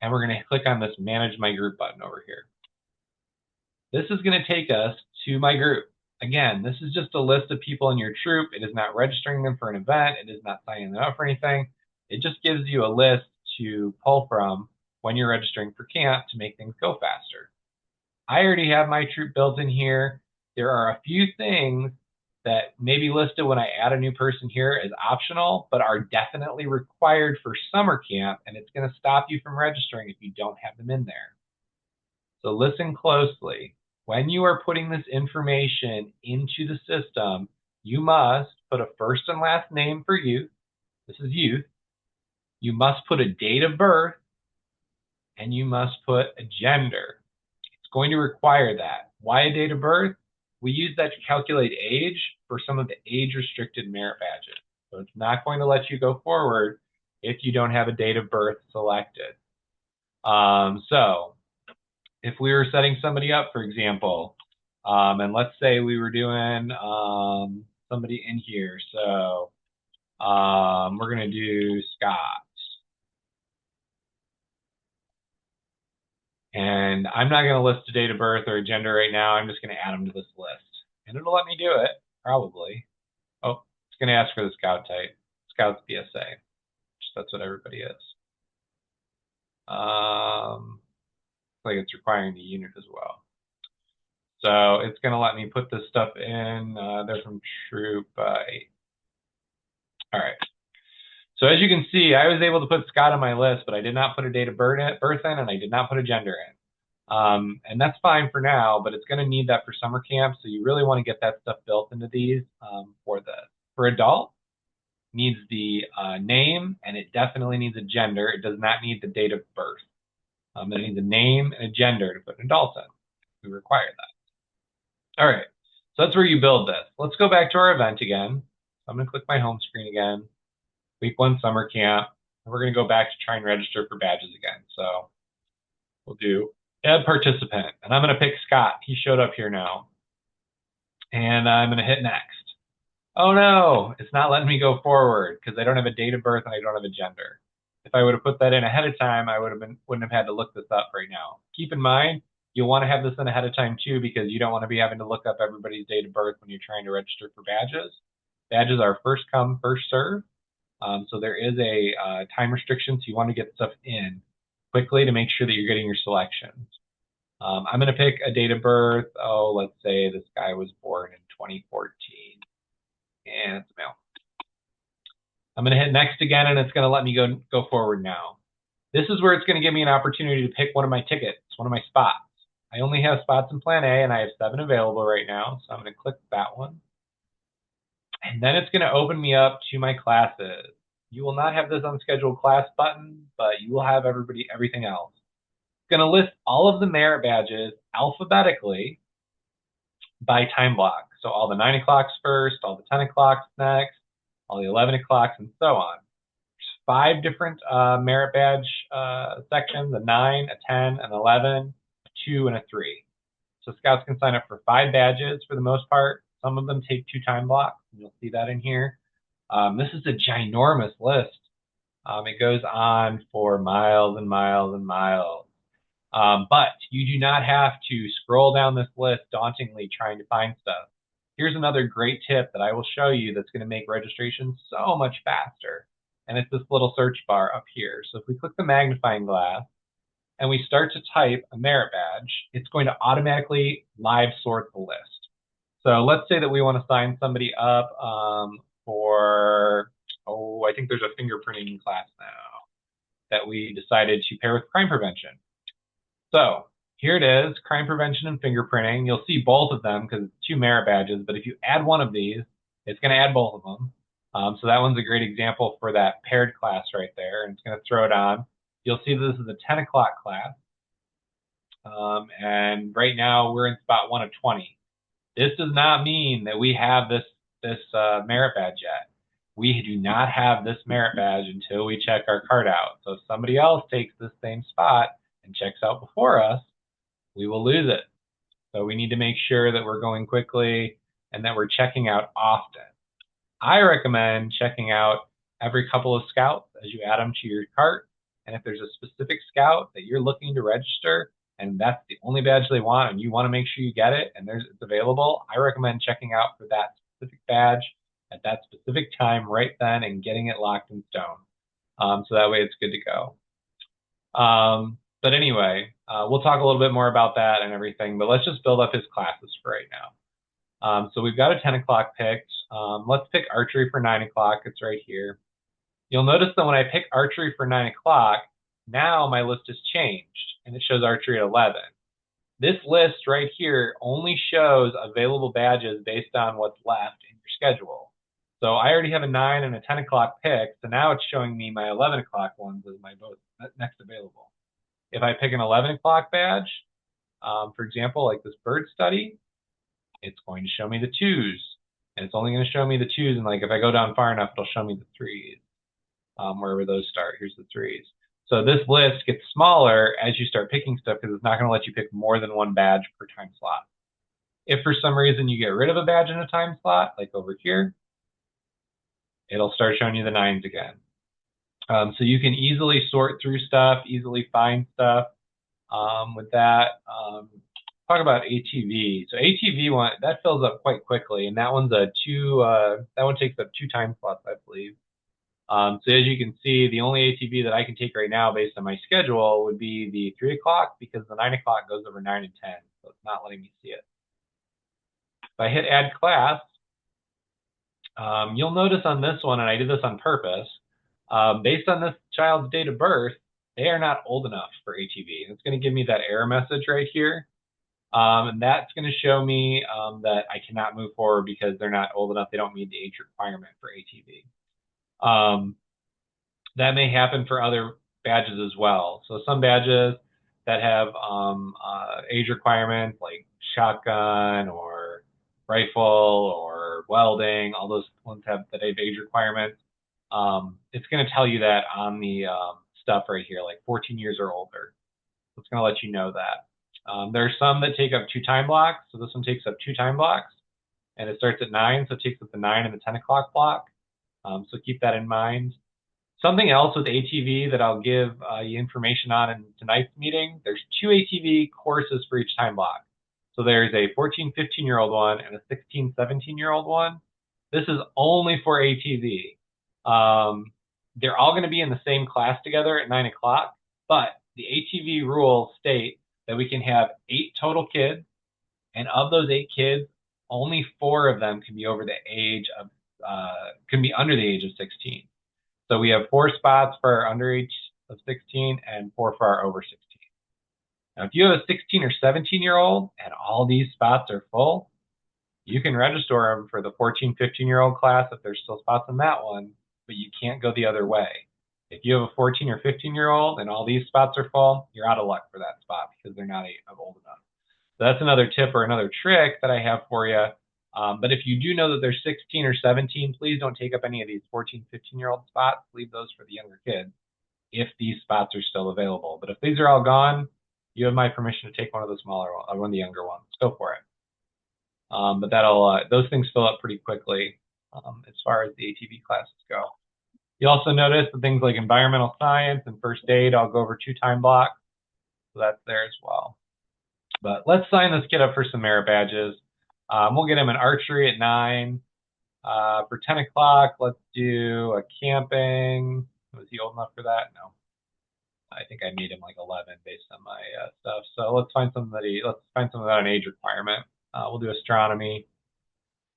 and we're going to click on this Manage My Group button over here. This is going to take us to my group. Again, this is just a list of people in your troop. It is not registering them for an event. It is not signing them up for anything. It just gives you a list to pull from when you're registering for camp to make things go faster. I already have my troop built in here. There are a few things that may be listed when I add a new person here as optional, but are definitely required for summer camp, and it's going to stop you from registering if you don't have them in there. So listen closely. When you are putting this information into the system, you must put a first and last name for youth. This is youth. You must put a date of birth, and you must put a gender. It's going to require that. Why a date of birth? We use that to calculate age for some of the age-restricted merit badges. So it's not going to let you go forward if you don't have a date of birth selected. So if we were setting somebody up, for example, and let's say we were doing somebody in here. So we're going to do Scott. And I'm not going to list a date of birth or a gender right now. I'm just going to add them to this list. And it'll let me do it, probably. Oh, it's going to ask for the Scout type. Scout's BSA. That's what everybody is. Like it's requiring the unit as well. So it's going to let me put this stuff in. They're from Troop 8. All right. So as you can see, I was able to put Scott on my list, but I did not put a date of birth in, and I did not put a gender in. And that's fine for now, but it's going to need that for summer camp. So you really want to get that stuff built into these for this. For adult, needs the name, and it definitely needs a gender. It does not need the date of birth. It needs a name and a gender to put an adult in. We require that. All right, so that's where you build this. Let's go back to our event again. I'm going to click my home screen again. Week 1 summer camp. And we're going to go back to try and register for badges again. So we'll do add participant. And I'm going to pick Scott. He showed up here now. And I'm going to hit next. Oh no, it's not letting me go forward because I don't have a date of birth and I don't have a gender. If I would have put that in ahead of time, I wouldn't have had to look this up right now. Keep in mind, you'll want to have this in ahead of time too, because you don't want to be having to look up everybody's date of birth when you're trying to register for badges. Badges are first come, first serve. So there is a time restriction, so you want to get stuff in quickly to make sure that you're getting your selections. I'm going to pick a date of birth. Oh, let's say this guy was born in 2014. And it's a male. I'm going to hit next again, and it's going to let me go forward now. This is where it's going to give me an opportunity to pick one of my tickets, one of my spots. I only have spots in Plan A, and I have 7 available right now, so I'm going to click that one. And then it's going to open me up to my classes. You will not have this unscheduled class button, but you will have everything else. It's going to list all of the merit badges alphabetically by time block. So all the 9 o'clocks first, all the 10 o'clocks next, all the 11 o'clocks, and so on. There's 5 different merit badge sections, a 9, a 10, an 11, a 2, and a 3. So Scouts can sign up for 5 badges for the most part. Some of them take 2 time blocks, and you'll see that in here. This is a ginormous list. It goes on for miles and miles and miles. But you do not have to scroll down this list dauntingly trying to find stuff. Here's another great tip that I will show you that's going to make registration so much faster. And it's this little search bar up here. So if we click the magnifying glass and we start to type a merit badge, it's going to automatically live sort the list. So let's say that we want to sign somebody up for, I think there's a fingerprinting class now that we decided to pair with crime prevention. So here it is, crime prevention and fingerprinting. You'll see both of them because it's 2 merit badges, but if you add one of these, it's going to add both of them. So that one's a great example for that paired class right there, and it's going to throw it on. You'll see this is a 10 o'clock class, and right now we're in spot 1 of 20. This does not mean that we have this merit badge yet. We do not have this merit badge until we check our card out. So if somebody else takes this same spot and checks out before us, we will lose it. So we need to make sure that we're going quickly and that we're checking out often. I recommend checking out every couple of scouts as you add them to your cart. And if there's a specific scout that you're looking to register and that's the only badge they want and you want to make sure you get it and it's available, I recommend checking out for that specific badge at that specific time right then and getting it locked in stone. So that way it's good to go. But anyway, we'll talk a little bit more about that and everything, but let's just build up his classes for right now. So we've got a 10 o'clock picked. Let's pick archery for 9 o'clock. It's right here. You'll notice that when I pick archery for 9 o'clock, now my list has changed and it shows archery at 11. This list right here only shows available badges based on what's left in your schedule. So I already have a 9 and a 10 o'clock picked, so now it's showing me my 11 o'clock ones as my next available. If I pick an 11 o'clock badge, for example, like this bird study, it's going to show me the 2s. And it's only going to show me the 2s, and like if I go down far enough, it'll show me the 3s, wherever those start. Here's the 3s. So this list gets smaller as you start picking stuff because it's not going to let you pick more than one badge per time slot. If for some reason you get rid of a badge in a time slot, like over here, it'll start showing you the 9s again. So you can easily sort through stuff, easily find stuff with that. Talk about ATV. So ATV one, that fills up quite quickly, and that one's that one takes up 2 time slots, I believe. So as you can see, the only ATV that I can take right now based on my schedule would be the 3 o'clock because the 9 o'clock goes over 9 and 10, so it's not letting me see it. If I hit add class, you'll notice on this one, and I did this on purpose, based on this child's date of birth, they are not old enough for ATV. And it's going to give me that error message right here. And that's going to show me that I cannot move forward because they're not old enough. They don't meet the age requirement for ATV. That may happen for other badges as well. So some badges that have age requirements like shotgun or rifle or welding, all those ones that have age requirements. It's going to tell you that on the stuff right here, like 14 years or older. So it's going to let you know that. There are some that take up 2 time blocks. So this one takes up 2 time blocks, and it starts at 9, so it takes up the 9 and the 10 o'clock block. So keep that in mind. Something else with ATV that I'll give you information on in tonight's meeting, there's 2 ATV courses for each time block. So there's a 14, 15-year-old one and a 16, 17-year-old one. This is only for ATV. They're all going to be in the same class together at 9 o'clock, but the ATV rules state that we can have 8 total kids, and of those 8 kids, only 4 of them can be over the age of under the age of 16. So we have 4 spots for our under age of 16 and 4 for our over 16. Now, if you have a 16 or 17-year-old and all these spots are full, you can register them for the 14, 15-year-old class if there's still spots in that one, but you can't go the other way. If you have a 14 or 15-year-old and all these spots are full, you're out of luck for that spot because they're not old enough. So that's another tip or another trick that I have for you. But if you do know that they're 16 or 17, please don't take up any of these 14, 15-year-old spots. Leave those for the younger kids if these spots are still available. But if these are all gone, you have my permission to take one of the smaller ones, or one of the younger ones. Go for it. But those things fill up pretty quickly as far as the ATV classes go. You also notice the things like environmental science and first aid, I'll go over 2 time blocks. So that's there as well. But let's sign this kid up for some merit badges. We'll get him an archery at 9. For 10 o'clock, let's do a camping. Was he old enough for that? No. I think I made him like 11 based on my stuff. So let's find something without an age requirement. We'll do astronomy.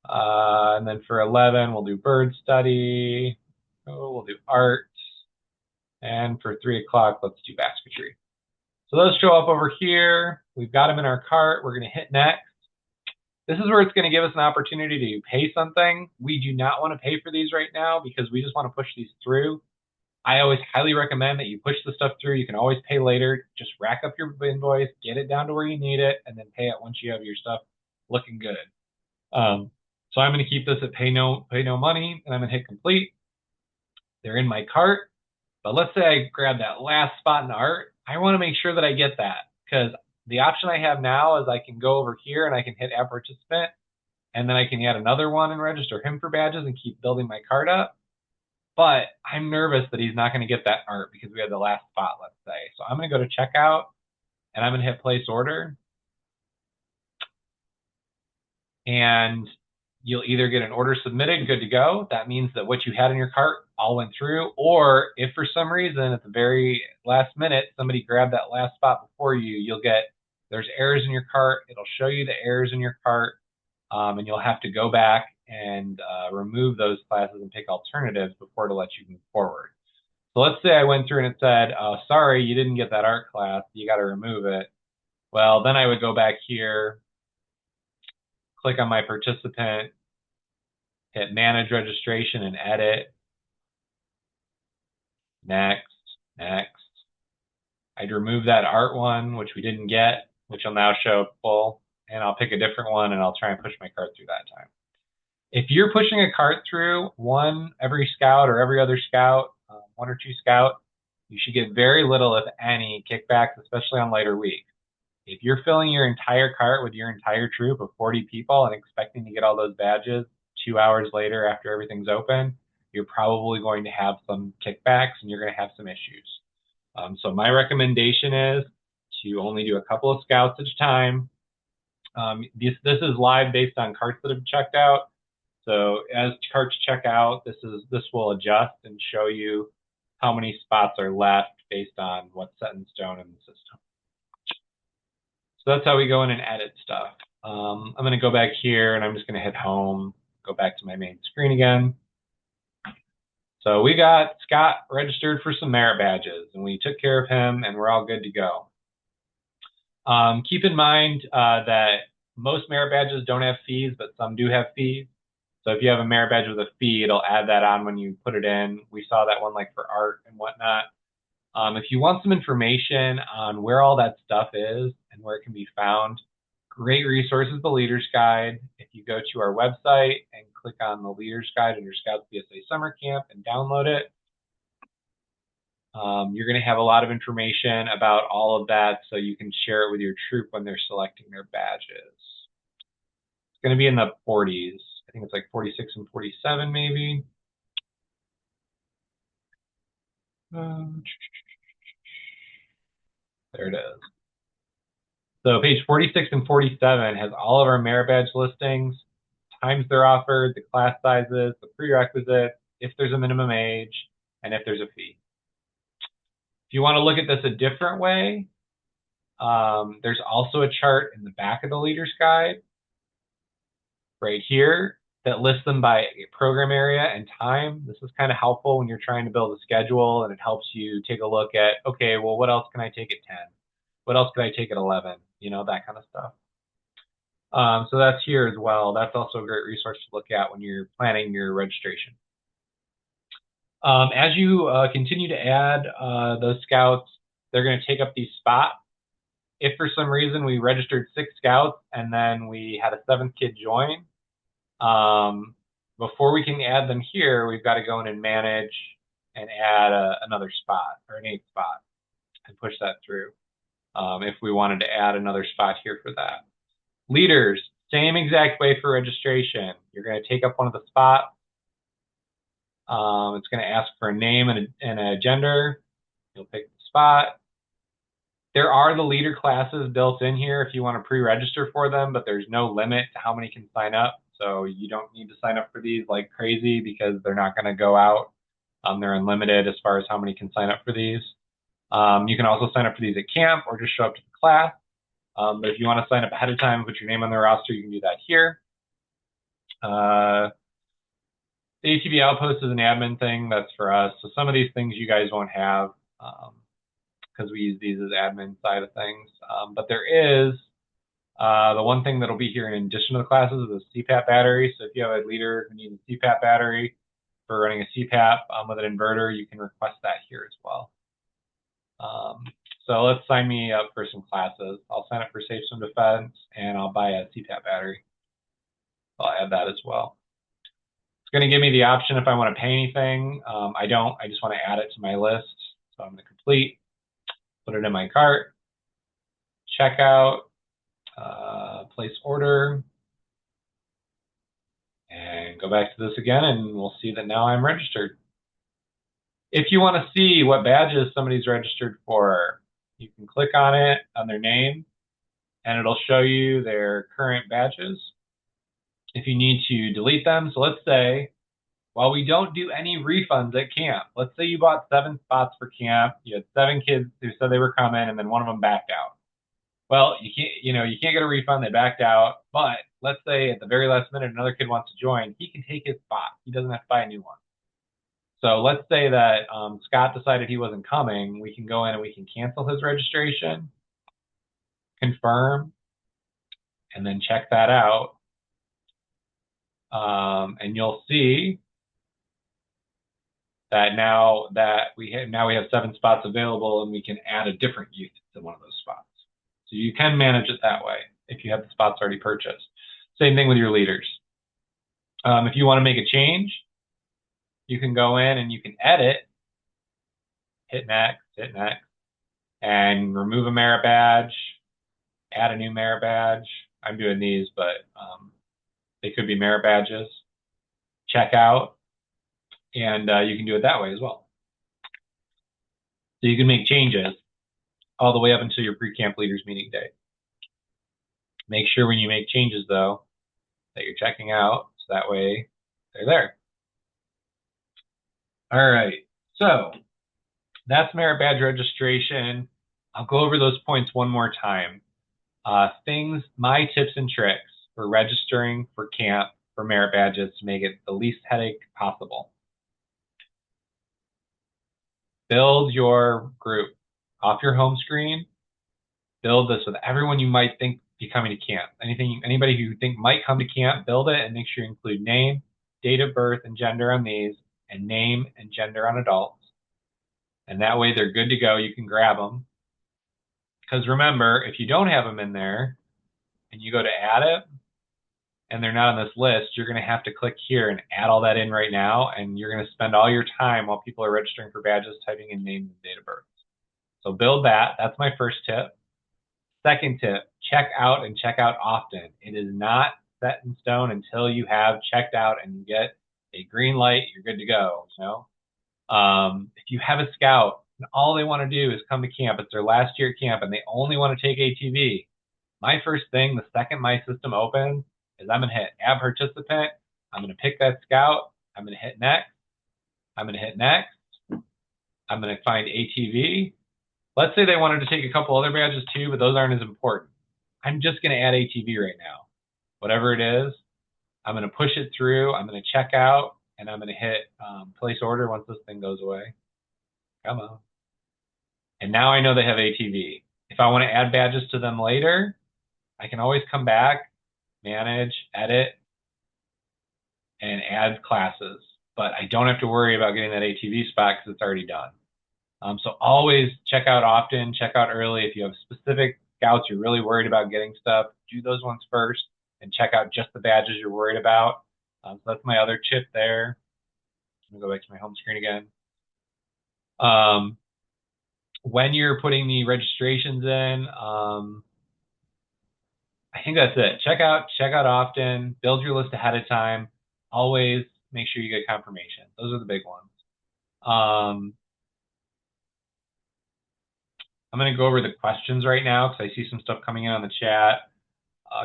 And then for 11, we'll do bird study. We'll do art. And for 3 o'clock, let's do basketry. So those show up over here. We've got them in our cart. We're going to hit next. This is where it's going to give us an opportunity to pay something. We do not want to pay for these right now because we just want to push these through. I always highly recommend that you push the stuff through. You can always pay later. Just rack up your invoice, get it down to where you need it, and then pay it once you have your stuff looking good. So I'm going to keep this at pay no money, and I'm going to hit complete. They're in my cart, but let's say I grab that last spot in art. I want to make sure that I get that because The option I have now is I can go over here and I can hit add participant, and then I can add another one and register him for badges and keep building my card up. But I'm nervous that he's not going to get that art because we had the last spot, let's say. So I'm going to go to checkout and I'm going to hit place order. And you'll either get an order submitted, good to go. That means that what you had in your cart all went through. Or if for some reason at the very last minute, somebody grabbed that last spot before you, you'll get, there's errors in your cart. It'll show you the errors in your cart. And you'll have to go back and remove those classes and pick alternatives before to let you move forward. So let's say I went through and it said, sorry, you didn't get that art class. You got to remove it. Well, then I would go back here, click on my participant, hit manage registration and edit. Next, next. I'd remove that art one, which we didn't get, which will now show full, and I'll pick a different one and I'll try and push my cart through that time. If you're pushing a cart through one every scout or every other scout, one or two scout, you should get very little, if any, kickbacks, especially on lighter week. If you're filling your entire cart with your entire troop of 40 people and expecting to get all those badges 2 hours later after everything's open, you're probably going to have some kickbacks and you're going to have some issues. So my recommendation is to only do a couple of scouts at a time. This is live based on carts that have checked out. So as carts check out, this will adjust and show you how many spots are left based on what's set in stone in the system. So that's how we go in and edit stuff. I'm going to go back here and I'm just going to hit home, go back to my main screen again. So we got Scott registered for some merit badges and we took care of him and we're all good to go. Keep in mind that most merit badges don't have fees, but some do have fees. So if you have a merit badge with a fee, it'll add that on when you put it in. We saw that one like for art and whatnot. If you want some information on where all that stuff is and where it can be found, great resource is the Leader's Guide. If you go to our website and click on the Leader's Guide under Scouts BSA Summer Camp and download it, you're going to have a lot of information about all of that so you can share it with your troop when they're selecting their badges. It's going to be in the 40s. I think it's like 46 and 47 maybe. There it is. So page 46 and 47 has all of our merit badge listings, times they're offered, the class sizes, the prerequisites, if there's a minimum age, and if there's a fee. If you want to look at this a different way, there's also a chart in the back of the Leader's Guide right here that lists them by program area and time. This is kind of helpful when you're trying to build a schedule, and it helps you take a look at, okay, well, what else can I take at 10? What else can I take at 11? You know, that kind of stuff. So that's here as well. That's also a great resource to look at when you're planning your registration. As you continue to add those scouts, they're going to take up these spots. If for some reason we registered 6 scouts and then we had a 7th kid join, before we can add them here, we've got to go in and manage and add another spot or an 8th spot and push that through if we wanted to add another spot here for that. Leaders, same exact way for registration. You're going to take up one of the spots. It's going to ask for a name and a gender. You'll pick the spot. There are the leader classes built in here if you want to pre-register for them, but there's no limit to how many can sign up. So you don't need to sign up for these like crazy because they're not going to go out. They're unlimited as far as how many can sign up for these. You can also sign up for these at camp or just show up to the class. But if you want to sign up ahead of time, put your name on the roster, you can do that here. The ATV Outpost is an admin thing. That's for us. So some of these things you guys won't have because we use these as admin side of things. But there is the one thing that'll be here in addition to the classes is the CPAP battery. So if you have a leader who needs a CPAP battery for running a CPAP with an inverter, you can request that here as well. So let's sign me up for some classes. I'll sign up for Safe Swim Defense and I'll buy a CPAP battery. I'll add that as well. It's going to give me the option if I want to pay anything. I don't. I just want to add it to my list. So I'm going to complete, put it in my cart, checkout, place order, and go back to this again, and we'll see that now I'm registered. If you want to see what badges somebody's registered for, you can click on it, on their name, and it'll show you their current badges. If you need to delete them, so let's say, while we don't do any refunds at camp, let's say you bought 7 spots for camp, you had 7 kids who said they were coming, and then one of them backed out. Well, you can't get a refund, they backed out, but let's say at the very last minute another kid wants to join, he can take his spot. He doesn't have to buy a new one. So let's say that Scott decided he wasn't coming, we can go in and we can cancel his registration, confirm, and then check that out. And you'll see that now we have 7 spots available, and we can add a different youth to one of those spots. So you can manage it that way if you have the spots already purchased. Same thing with your leaders. If you want to make a change, you can go in and you can edit, hit next, and remove a merit badge, add a new merit badge. I'm doing these, but they could be merit badges. Check out, and you can do it that way as well. So you can make changes all the way up until your pre-camp leaders meeting day. Make sure when you make changes, though, that you're checking out, so that way they're there. All right, so that's merit badge registration. I'll go over those points one more time. My tips and tricks for registering for camp for merit badges to make it the least headache possible. Build your group off your home screen. Build this with everyone you might think be coming to camp. Anybody who you think might come to camp, build it, and make sure you include name, date of birth, and gender on these, and name and gender on adults. And that way they're good to go. You can grab them. Because remember, if you don't have them in there and you go to add it and they're not on this list, you're going to have to click here and add all that in right now. And you're going to spend all your time while people are registering for badges typing in name and date of birth. So build that. That's my first tip. Second tip, check out and check out often. It is not set in stone until you have checked out and you get a green light, you're good to go. If you have a scout and all they want to do is come to camp, it's their last year at camp, and they only want to take ATV, my first thing, the second my system opens, is I'm going to hit add participant. I'm going to pick that scout. I'm going to hit next. I'm going to hit next. I'm going to find ATV. Let's say they wanted to take a couple other badges too, but those aren't as important. I'm just going to add ATV right now. Whatever it is, I'm going to push it through. I'm going to check out, and I'm going to hit place order once this thing goes away. Come on. And now I know they have ATV. If I want to add badges to them later, I can always come back, manage, edit, and add classes. But I don't have to worry about getting that ATV spot because it's already done. So always check out often, check out early. If you have specific scouts you're really worried about getting stuff, do those ones first and check out just the badges you're worried about. So that's my other tip there. Let me go back to my home screen again. When you're putting the registrations in, I think that's it. Check out often, build your list ahead of time. Always make sure you get confirmation. Those are the big ones. I'm going to go over the questions right now because I see some stuff coming in on the chat.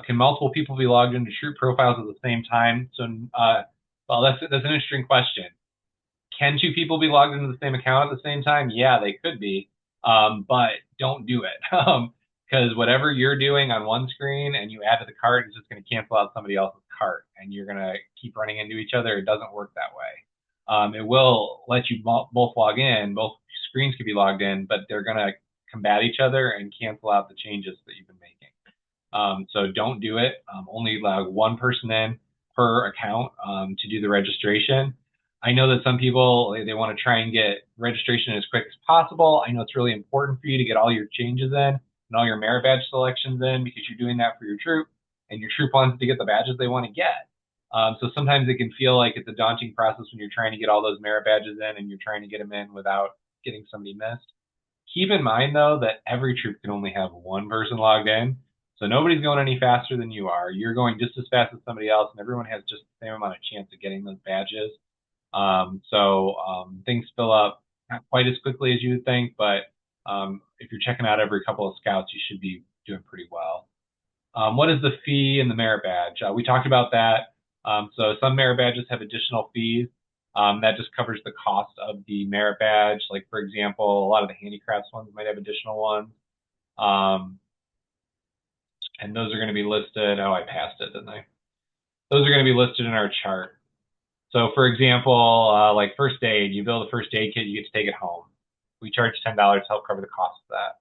Can multiple people be logged into troop profiles at the same time? So, well, that's an interesting question. Can 2 people be logged into the same account at the same time? Yeah, they could be, but don't do it. Because whatever you're doing on one screen and you add to the cart is just going to cancel out somebody else's cart, and you're going to keep running into each other. It doesn't work that way. It will let you both log in. Both screens can be logged in, but they're going to combat each other and cancel out the changes that you've been making. So don't do it. Only allow one person in per account to do the registration. I know that some people, they want to try and get registration as quick as possible. I know it's really important for you to get all your changes in and all your merit badge selections in because you're doing that for your troop, and your troop wants to get the badges they want to get. So sometimes it can feel like it's a daunting process when you're trying to get all those merit badges in and you're trying to get them in without getting somebody missed. Keep in mind, though, that every troop can only have one person logged in. So nobody's going any faster than you are. You're going just as fast as somebody else, and everyone has just the same amount of chance of getting those badges. Things fill up not quite as quickly as you would think, but if you're checking out every couple of scouts, you should be doing pretty well. What is the fee in the merit badge? We talked about that. So some merit badges have additional fees. That just covers the cost of the merit badge. Like, for example, a lot of the handicrafts ones might have additional ones. And those are going to be listed. Oh, I passed it, didn't I? Those are going to be listed in our chart. So, for example, like first aid, you build a first aid kit, you get to take it home. We charge $10 to help cover the cost of that.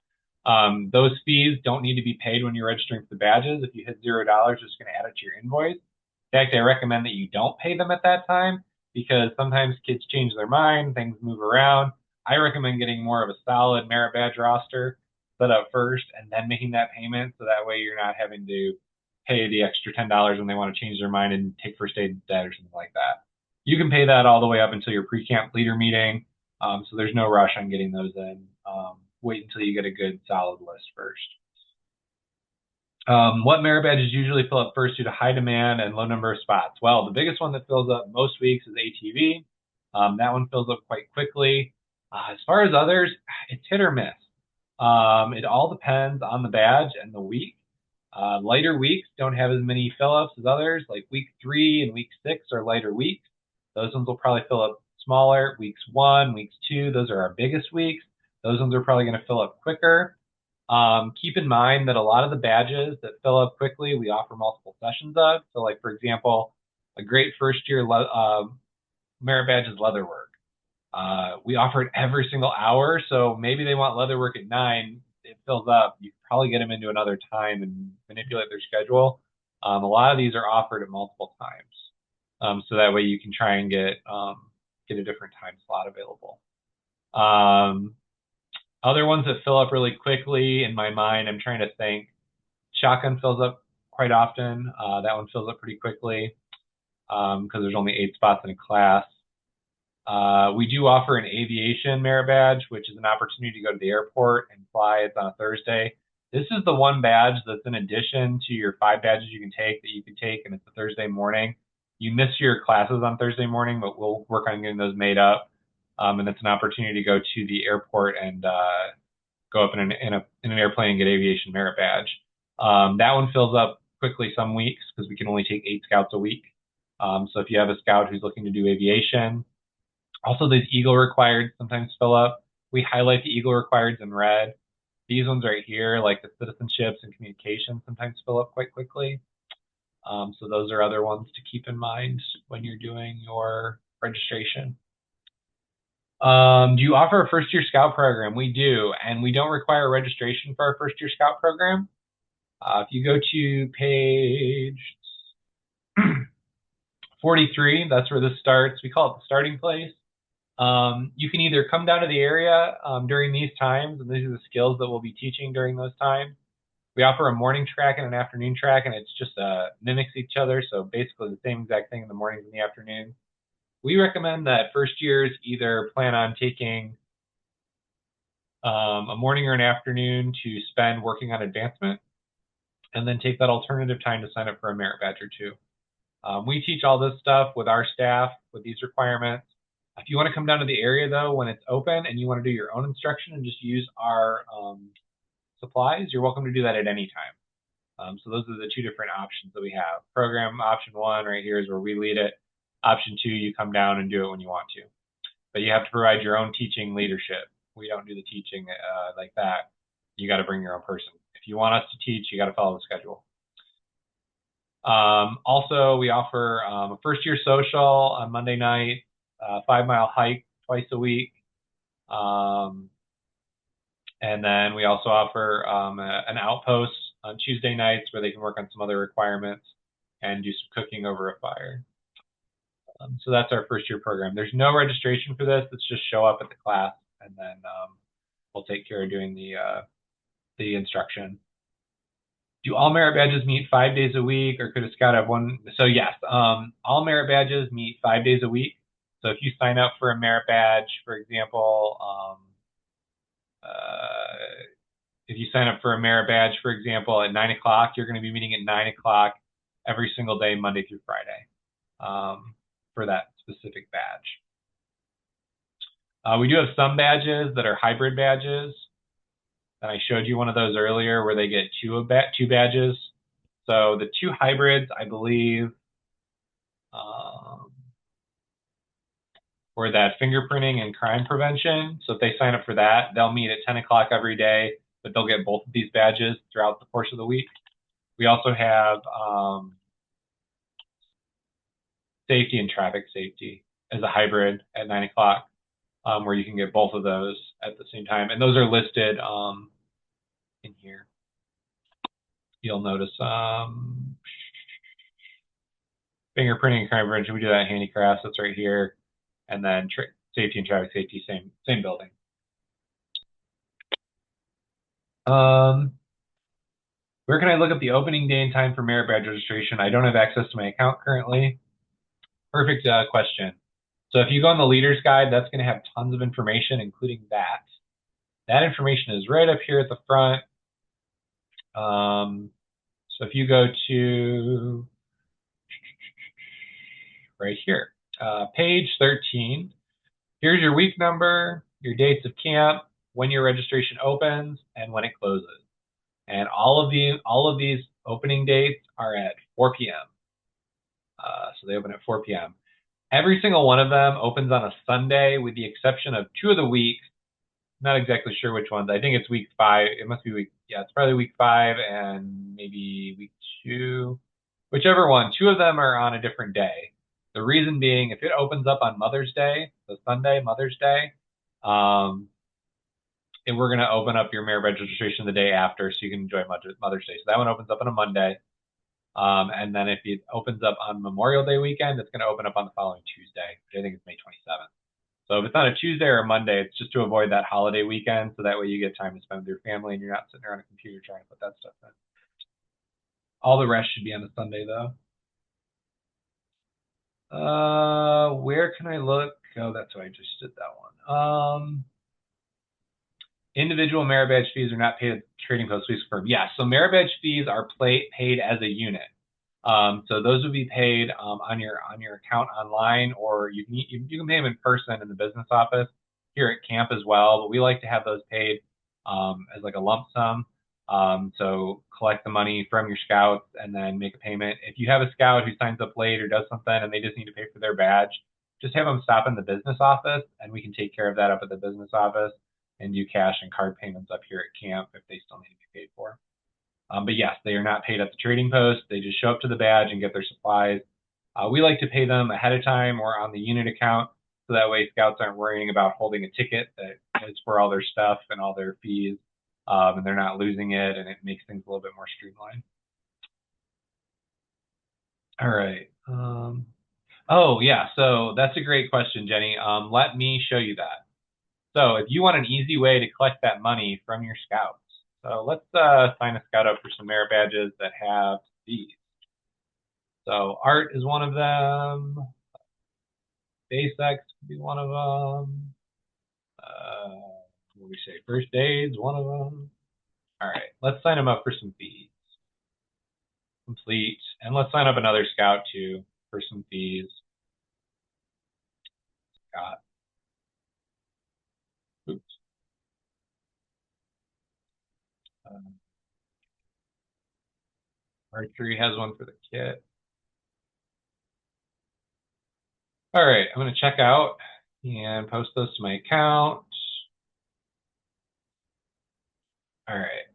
Those fees don't need to be paid when you're registering for the badges. If you hit $0, it's just going to add it to your invoice. In fact, I recommend that you don't pay them at that time because sometimes kids change their mind, things move around. I recommend getting more of a solid merit badge roster set up first and then making that payment so that way you're not having to pay the extra $10 when they want to change their mind and take first aid debt or something like that. You can pay that all the way up until your pre-camp leader meeting, so there's no rush on getting those in. Wait until you get a good solid list first. What merit badges usually fill up first due to high demand and low number of spots? Well, the biggest one that fills up most weeks is ATV. That one fills up quite quickly. As far as others, it's hit or miss. It all depends on the badge and the week. Lighter weeks don't have as many fill-ups as others, like week 3 and week 6 are lighter weeks. Those ones will probably fill up smaller. Weeks 1, weeks 2, those are our biggest weeks. Those ones are probably going to fill up quicker. Keep in mind that a lot of the badges that fill up quickly, we offer multiple sessions of. So like, for example, a great first year merit badge is leatherwork. We offer it every single hour. So maybe they want leatherwork at 9, it fills up. You can probably get them into another time and manipulate their schedule. A lot of these are offered at multiple times. So that way you can try and get a different time slot available. Other ones that fill up really quickly, in my mind, I'm trying to think. Shotgun fills up quite often. That one fills up pretty quickly because there's only 8 spots in a class. We do offer an aviation merit badge, which is an opportunity to go to the airport and fly. It's on a Thursday. This is the one badge that's in addition to your 5 badges you can take that you can take, and it's a Thursday morning. You miss your classes on Thursday morning, but we'll work on getting those made up. And it's an opportunity to go to the airport and go up in an airplane and get aviation merit badge. That one fills up quickly some weeks because we can only take 8 scouts a week. So if you have a scout who's looking to do aviation, also these Eagle required sometimes fill up. We highlight the Eagle requireds in red. These ones right here, like the citizenships and communications, sometimes fill up quite quickly. So those are other ones to keep in mind when you're doing your registration. Do you offer a first-year scout program? We do, and we don't require registration for our first-year scout program. If you go to page 43, that's where this starts. We call it the starting place. You can either come down to the area during these times, and these are the skills that we'll be teaching during those times. We offer a morning track and an afternoon track, and it's just mimics each other, so basically the same exact thing in the mornings and the afternoons. We recommend that first years either plan on taking a morning or an afternoon to spend working on advancement, and then take that alternative time to sign up for a merit badge or 2. We teach all this stuff with our staff with these requirements. If you want to come down to the area, though, when it's open and you want to do your own instruction and just use our supplies, you're welcome to do that at any time. So those are the 2 different options that we have. Program option 1 right here is where we lead it. Option 2, you come down and do it when you want to. But you have to provide your own teaching leadership. We don't do the teaching like that. You got to bring your own person. If you want us to teach, you got to follow the schedule. Also, we offer a first-year social on Monday night, 5-mile hike twice a week. And then we also offer an outpost on Tuesday nights where they can work on some other requirements and do some cooking over a fire. So that's our first-year program. There's no registration for this. It's just show up at the class, and then we'll take care of doing the instruction. Do all merit badges meet 5 days a week, or could a scout have one? So yes, all merit badges meet 5 days a week. So if you sign up for a merit badge, for example, if you sign up for a merit badge, for example, at 9 o'clock, you're going to be meeting at 9 o'clock every single day, Monday through Friday, for that specific badge. We do have some badges that are hybrid badges. And I showed you one of those earlier where they get two badges. So the two hybrids, I believe, for that fingerprinting and crime prevention. So if they sign up for that, they'll meet at 10 o'clock every day, but they'll get both of these badges throughout the course of the week. We also have safety and traffic safety as a hybrid at 9 o'clock, where you can get both of those at the same time. And those are listed in here. You'll notice fingerprinting and crime prevention, we do that in handicrafts, that's right here. And then safety and traffic safety, same building. Where can I look up the opening day and time for merit badge registration? I don't have access to my account currently. Perfect question. So if you go on the Leaders Guide, that's going to have tons of information, including that. That information is right up here at the front. So if you go to right here, page 13, here's your week number, your dates of camp, when your registration opens, and when it closes. And all of these opening dates are at 4 p.m. So they open at 4 p.m. Every single one of them opens on a Sunday, with the exception of 2 of the weeks. Not exactly sure which ones. I think it's week 5. It must be it's probably week 5 and maybe week 2. Whichever one. 2 of them are on a different day. The reason being, if it opens up on Mother's Day, so Sunday, Mother's Day, and we're going to open up your merit badge registration the day after so you can enjoy Mother's Day. So that one opens up on a Monday. And then if it opens up on Memorial Day weekend, it's going to open up on the following Tuesday, which I think is May 27th. So if it's not a Tuesday or a Monday, it's just to avoid that holiday weekend, so that way you get time to spend with your family and you're not sitting there on a computer trying to put that stuff in. All the rest should be on a Sunday, though. Where can I look? Oh, that's why I just did that one. Individual merit badge fees are not paid at the trading post. Please confirm. Yeah, so merit badge fees are paid as a unit. So those would be paid on your account online, or you can pay them in person in the business office here at camp as well. But we like to have those paid as like a lump sum. So collect the money from your scouts and then make a payment. If you have a scout who signs up late or does something and they just need to pay for their badge, just have them stop in the business office and we can take care of that up at the business office and do cash and card payments up here at camp if they still need to be paid for. But yes, they are not paid at the trading post. They just show up to the badge and get their supplies. We like to pay them ahead of time or on the unit account, so that way scouts aren't worrying about holding a ticket that is for all their stuff and all their fees, and they're not losing it, and it makes things a little bit more streamlined. All right. Oh, yeah, so that's a great question, Jenny. Let me show you that. So if you want an easy way to collect that money from your scouts, so let's sign a scout up for some merit badges that have these. So Art is one of them. SpaceX could be one of them. What do we say? First Aid's one of them. All right, let's sign them up for some fees. Complete. And let's sign up another scout too for some fees. Scott. Oops. Archery has one for the kit. All right, I'm going to check out and post those to my account. All right.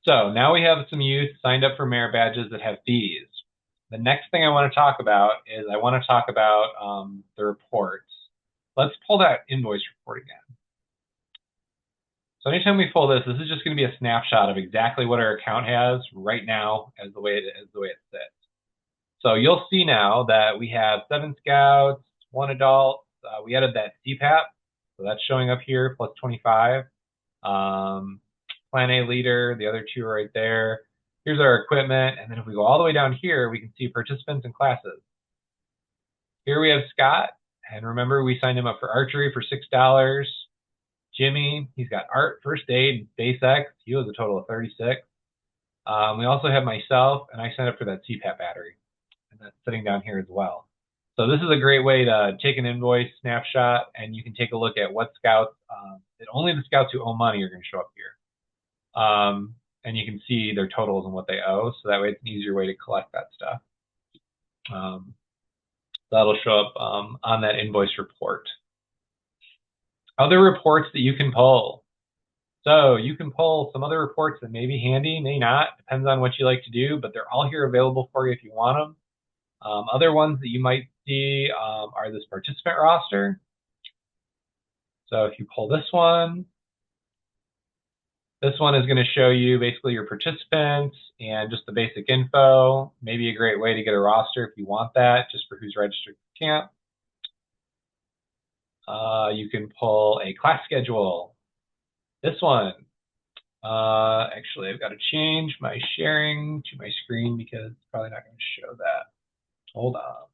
So now we have some youth signed up for merit badges that have fees. The next thing I want to talk about is I want to talk about the reports. Let's pull that invoice report again. So anytime we pull this is just going to be a snapshot of exactly what our account has right now as the way it sits. So you'll see now that we have 7 scouts, 1 adult. We added that CPAP, so that's showing up here, plus 25. Plan A leader, the other 2 are right there. Here's our equipment, and then if we go all the way down here, we can see participants and classes. Here we have Scott, and remember we signed him up for archery for $6. Jimmy, he's got art, first aid, SpaceX. He was a total of 36. We also have myself, and I signed up for that CPAP battery, and that's sitting down here as well. So this is a great way to take an invoice snapshot, and you can take a look at what scouts, only the scouts who owe money are going to show up here. And you can see their totals and what they owe, so that way it's an easier way to collect that stuff. That'll show up on that invoice report. Other reports that you can pull. So you can pull some other reports that may be handy, may not, depends on what you like to do, but they're all here available for you if you want them. Other ones that you might see are this participant roster. So if you pull this one is going to show you basically your participants and just the basic info. Maybe a great way to get a roster if you want that, just for who's registered for camp. You can pull a class schedule. This one. Actually, I've got to change my sharing to my screen because it's probably not going to show that. Hold on.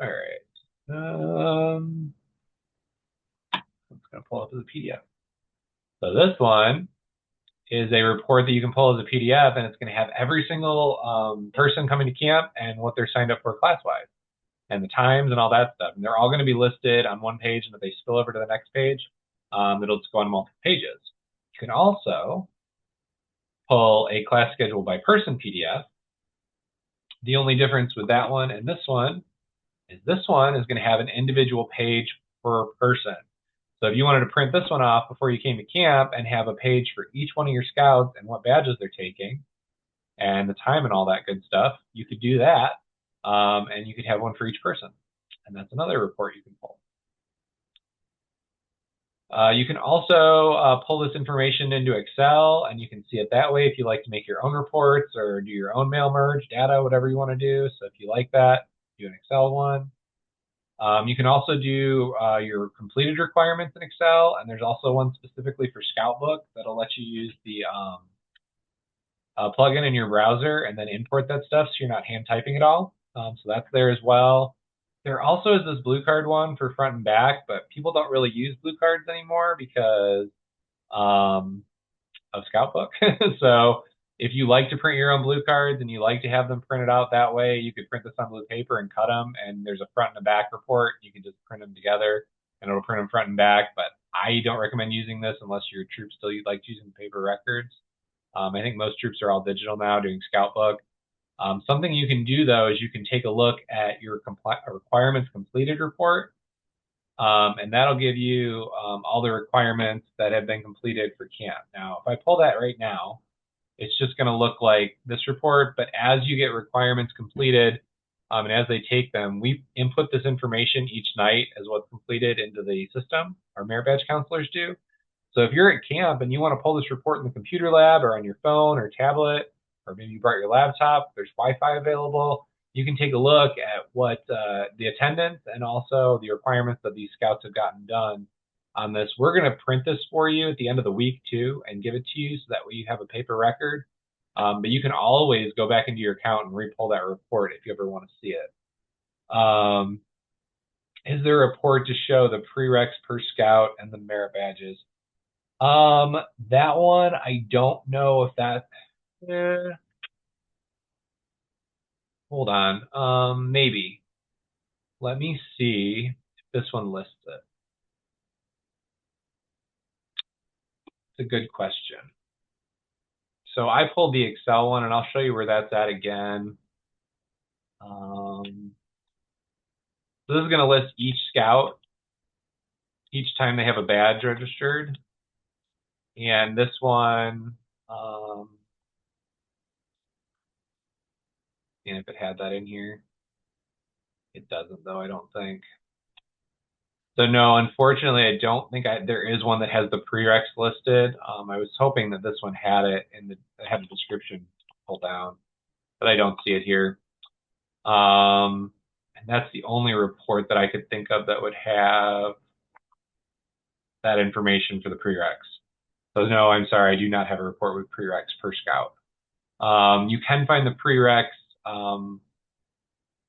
All right. I'm just going to pull up as a PDF. So this one is a report that you can pull as a PDF, and it's going to have every single person coming to camp and what they're signed up for class-wise, and the times and all that stuff. And they're all going to be listed on one page, and if they spill over to the next page, it'll just go on multiple pages. You can also pull a class schedule by person PDF. The only difference with that one and this one is going to have an individual page per person. So if you wanted to print this one off before you came to camp and have a page for each one of your scouts and what badges they're taking and the time and all that good stuff, you could do that. And you could have one for each person. And that's another report you can pull. You can also pull this information into Excel, and you can see it that way if you like to make your own reports or do your own mail merge, data, whatever you want to do. So if you like that, do an Excel one. You can also do your completed requirements in Excel, and there's also one specifically for Scoutbook that'll let you use the plugin in your browser and then import that stuff so you're not hand typing it all. So that's there as well. There also is this blue card one for front and back, but people don't really use blue cards anymore because of Scoutbook. So if you like to print your own blue cards and you like to have them printed out that way, you could print this on blue paper and cut them, and there's a front and a back report. You can just print them together and it'll print them front and back, but I don't recommend using this unless your troops still like using paper records. I think most troops are all digital now doing Scoutbook. Something you can do, though, is you can take a look at your requirements completed report, and that'll give you all the requirements that have been completed for camp. Now, if I pull that right now, it's just going to look like this report, but as you get requirements completed and as they take them, we input this information each night as what's completed into the system. Our merit badge counselors do. So if you're at camp and you want to pull this report in the computer lab or on your phone or tablet, or maybe you brought your laptop, there's Wi-Fi available, you can take a look at what the attendance and also the requirements that these scouts have gotten done on this. We're going to print this for you at the end of the week too and give it to you so that way you have a paper record. But you can always go back into your account and re-pull that report if you ever want to see it. Is there a report to show the prereqs per scout and the merit badges? That one, I don't know if that... hold on. Maybe. Let me see if this one lists it. It's a good question. So I pulled the Excel one, and I'll show you where that's at again. So this is going to list each scout each time they have a badge registered. And this one, and if it had that in here, it doesn't though, I don't think. So no, unfortunately, I don't think there is one that has the prereqs listed. I was hoping that this one had it in the description pulled down, but I don't see it here. And that's the only report that I could think of that would have that information for the prereqs. So no, I'm sorry, I do not have a report with prereqs per scout. You can find the prereqs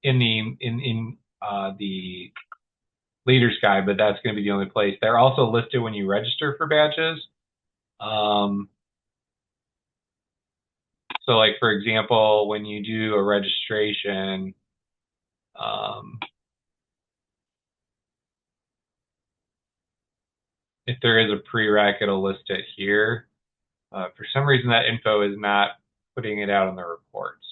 in the Leaders Guide, but that's going to be the only place. They're also listed when you register for badges. So like, for example, when you do a registration, if there is a prereq, it'll list it here. For some reason, that info is not putting it out on the reports.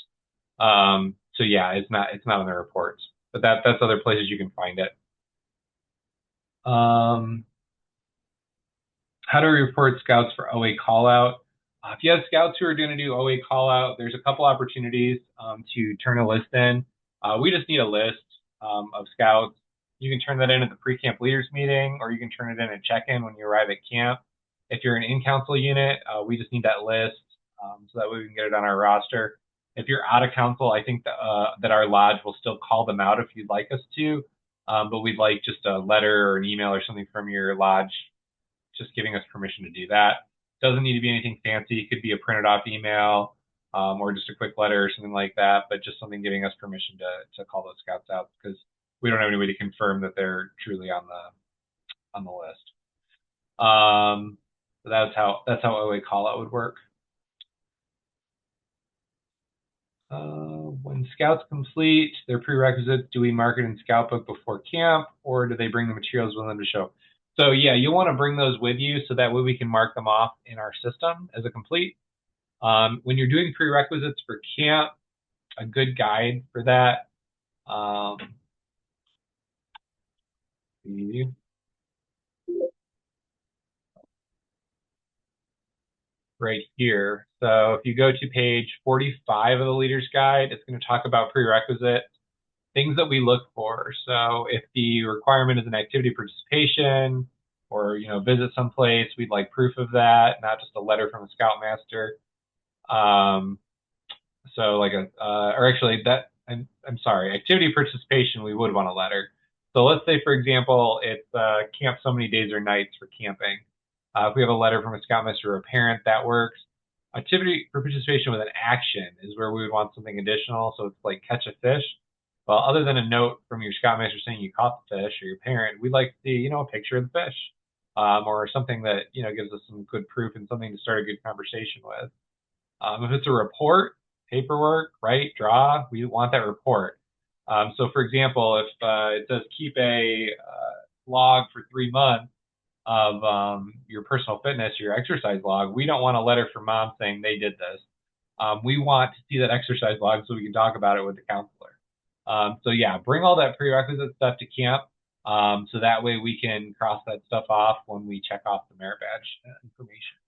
So yeah, it's not on the reports, but that's other places you can find it. How to report scouts for OA call out. If you have scouts who are going to do OA call out, there's a couple opportunities to turn a list in. We just need a list of scouts. You can turn that in at the pre-camp leaders meeting, or you can turn it in and check in when you arrive at camp. If you're an in-council unit, we just need that list so that way we can get it on our roster. If you're out of council, I think that our lodge will still call them out if you'd like us to, but we'd like just a letter or an email or something from your lodge just giving us permission to do that. Doesn't need to be anything fancy. It could be a printed off email or just a quick letter or something like that, but just something giving us permission to call those scouts out because we don't have any way to confirm that they're truly on the list. So that's how OA call out would work. When scouts complete their prerequisites, do we mark it in scout book before camp, or do they bring the materials with them to show? So yeah, you'll want to bring those with you so that way we can mark them off in our system as a complete. When you're doing prerequisites for camp, a good guide for that. Right here. So if you go to page 45 of the Leader's Guide, it's going to talk about prerequisites, things that we look for. So if the requirement is an activity participation or, visit someplace, we'd like proof of that, not just a letter from a scoutmaster. So like I'm sorry, activity participation, we would want a letter. So let's say, for example, it's camp so many days or nights for camping. If we have a letter from a scoutmaster or a parent, that works. Activity for participation with an action is where we would want something additional. So it's like catch a fish. Well, other than a note from your scoutmaster saying you caught the fish or your parent, we'd like to see, a picture of the fish or something that, gives us some good proof and something to start a good conversation with. If it's a report, paperwork, right, draw, we want that report. So for example, if it says keep a log for 3 months of your personal fitness, your exercise log, we don't want a letter from mom saying they did this. We want to see that exercise log so we can talk about it with the counselor. So yeah, bring all that prerequisite stuff to camp so that way we can cross that stuff off when we check off the merit badge information.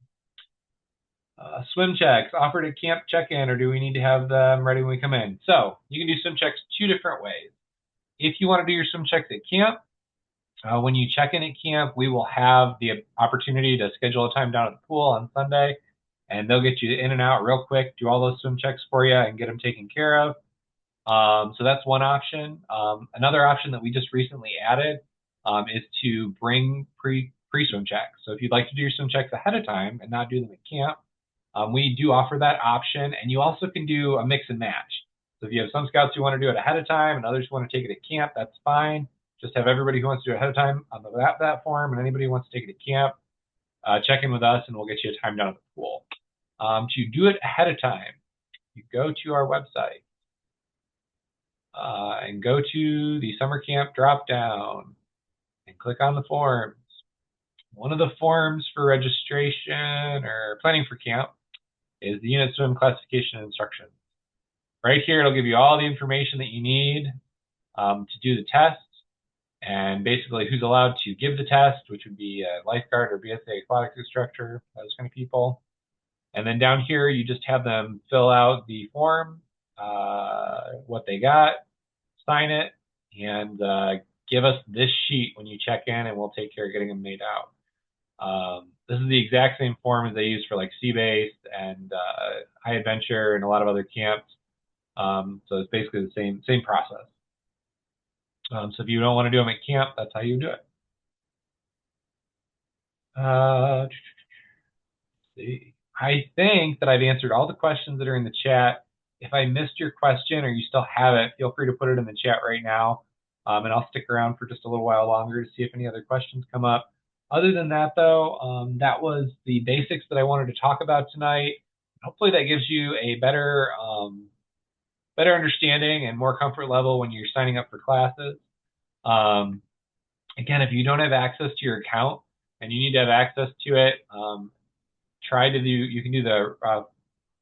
Swim checks offered at camp check-in, or do we need to have them ready when we come in? So you can do swim checks 2 different ways. If you want to do your swim checks at camp, when you check in at camp, we will have the opportunity to schedule a time down at the pool on Sunday, and they'll get you in and out real quick, do all those swim checks for you, and get them taken care of. So that's one option. Another option that we just recently added is to bring pre-swim checks. So if you'd like to do your swim checks ahead of time and not do them at camp, we do offer that option, and you also can do a mix and match. So if you have some scouts who want to do it ahead of time and others who want to take it at camp, that's fine. Just have everybody who wants to do it ahead of time on that form, and anybody who wants to take it at camp, check in with us, and we'll get you a time down at the pool. To do it ahead of time, you go to our website and go to the summer camp drop-down and click on the forms. One of the forms for registration or planning for camp is the unit swim classification and instructions. Right here, it'll give you all the information that you need to do the test, and basically who's allowed to give the test, which would be a lifeguard or BSA aquatics instructor, those kind of people. And then down here, you just have them fill out the form, what they got, sign it, and give us this sheet when you check in, and we'll take care of getting them made out. This is the exact same form as they use for like Sea-Based and High Adventure and a lot of other camps. So it's basically the same process. So if you don't want to do them at camp, that's how you do it. See. I think that I've answered all the questions that are in the chat. If I missed your question or you still have it, feel free to put it in the chat right now. And I'll stick around for just a little while longer to see if any other questions come up. Other than that, though, that was the basics that I wanted to talk about tonight. Hopefully that gives you a better understanding and more comfort level when you're signing up for classes. Again, if you don't have access to your account and you need to have access to it, you can do the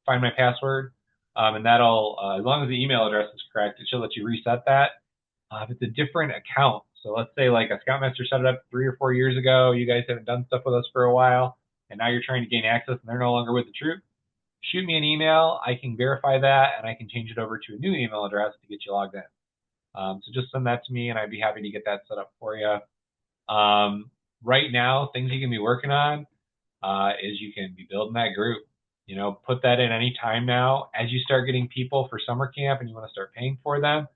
find my password, and that'll, as long as the email address is correct, it should let you reset that. If it's a different account, so let's say like a Scoutmaster set it up 3 or 4 years ago, you guys haven't done stuff with us for a while, and now you're trying to gain access and they're no longer with the troop, shoot me an email. I can verify that and I can change it over to a new email address to get you logged in. So just send that to me and I'd be happy to get that set up for you. Right now, things you can be working on is you can be building that group. You know, put that in any time now. As you start getting people for summer camp and you want to start paying for them,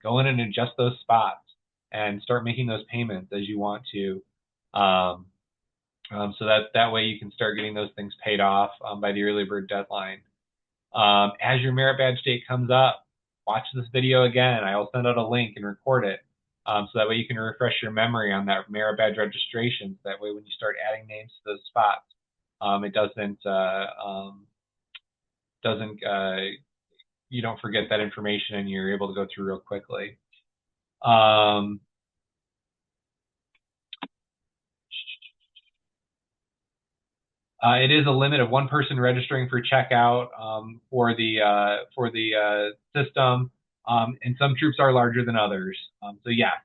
go in and adjust those spots and start making those payments as you want to. So that way you can start getting those things paid off by the early bird deadline. As your merit badge date comes up, watch this video again. I will send out a link and record it. So that way you can refresh your memory on that merit badge registration. So that way when you start adding names to those spots, it you don't forget that information and you're able to go through real quickly. It is a limit of one person registering for checkout for the system, and some troops are larger than others. So yeah,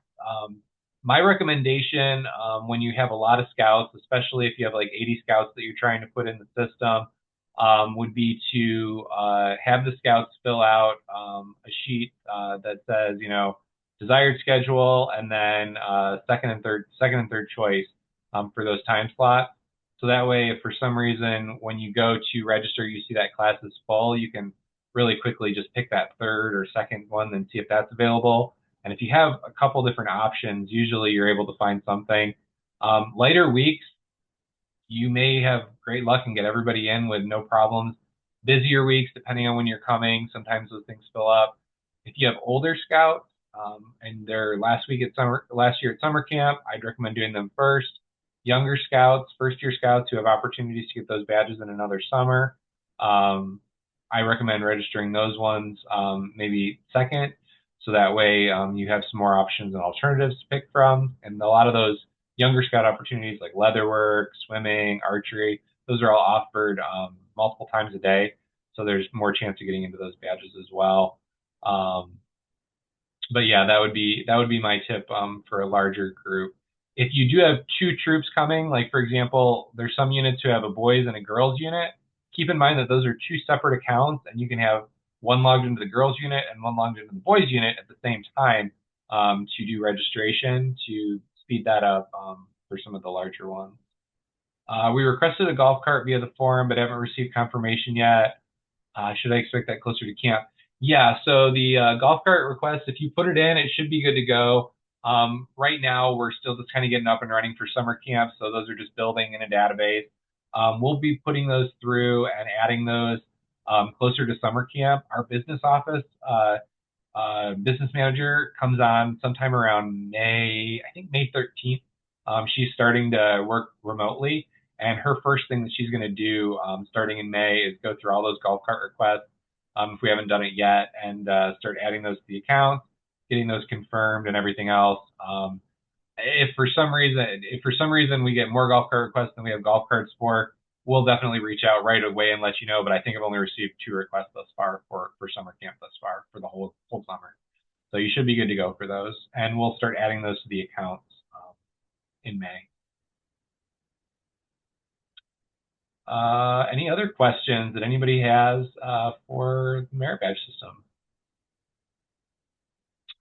my recommendation when you have a lot of scouts, especially if you have like 80 scouts that you're trying to put in the system, would be to have the scouts fill out a sheet that says, you know, desired schedule and then second and third choice for those time slots. So that way, if for some reason when you go to register, you see that class is full, you can really quickly just pick that third or second one and see if that's available. And if you have a couple different options, usually you're able to find something. Later weeks, you may have great luck and get everybody in with no problems. Busier weeks, depending on when you're coming, sometimes those things fill up. If you have older scouts and they're last year at summer camp, I'd recommend doing them first. Younger scouts, first-year scouts who have opportunities to get those badges in another summer, I recommend registering those ones maybe second, so that way you have some more options and alternatives to pick from. And a lot of those younger scout opportunities like leatherwork, swimming, archery, those are all offered multiple times a day, so there's more chance of getting into those badges as well. But yeah, that would be my tip for a larger group. If you do have 2 troops coming, like for example, there's some units who have a boys and a girls unit, keep in mind that those are 2 separate accounts and you can have one logged into the girls unit and one logged into the boys unit at the same time to do registration to speed that up for some of the larger ones. We requested a golf cart via the forum, but haven't received confirmation yet. Should I expect that closer to camp? Yeah, so the golf cart request, if you put it in, it should be good to go. Right now, we're still just kind of getting up and running for summer camp, so those are just building in a database. We'll be putting those through and adding those closer to summer camp. Our business office business manager comes on sometime around May 13th. She's starting to work remotely, and her first thing that she's going to do starting in May is go through all those golf cart requests if we haven't done it yet, and start adding those to the account, getting those confirmed and everything else. If for some reason we get more golf cart requests than we have golf carts for, we'll definitely reach out right away and let you know. But I think I've only received 2 requests thus far for summer camp thus far for the whole summer. So you should be good to go for those. And we'll start adding those to the accounts in May. Any other questions that anybody has for the merit badge system?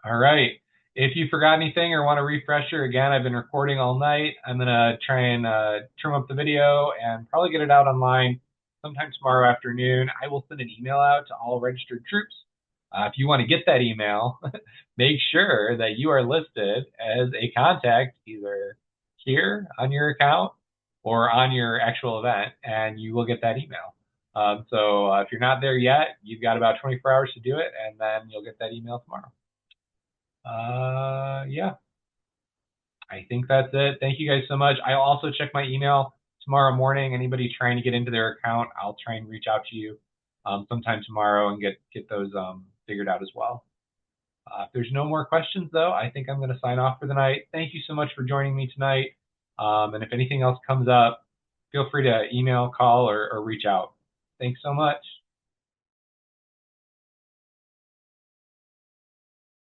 All right. If you forgot anything or want a refresher, again, I've been recording all night. I'm going to try and trim up the video and probably get it out online sometime tomorrow afternoon. I will send an email out to all registered troops. If you want to get that email, make sure that you are listed as a contact either here on your account or on your actual event, and you will get that email. So if you're not there yet, you've got about 24 hours to do it, and then you'll get that email tomorrow. Yeah, I think that's it. Thank you guys so much. I'll also check my email tomorrow morning. Anybody trying to get into their account, I'll try and reach out to you sometime tomorrow and get those figured out as well. If there's no more questions, though, I think I'm going to sign off for the night. Thank you so much for joining me tonight. And if anything else comes up, feel free to email, call, or reach out. Thanks so much.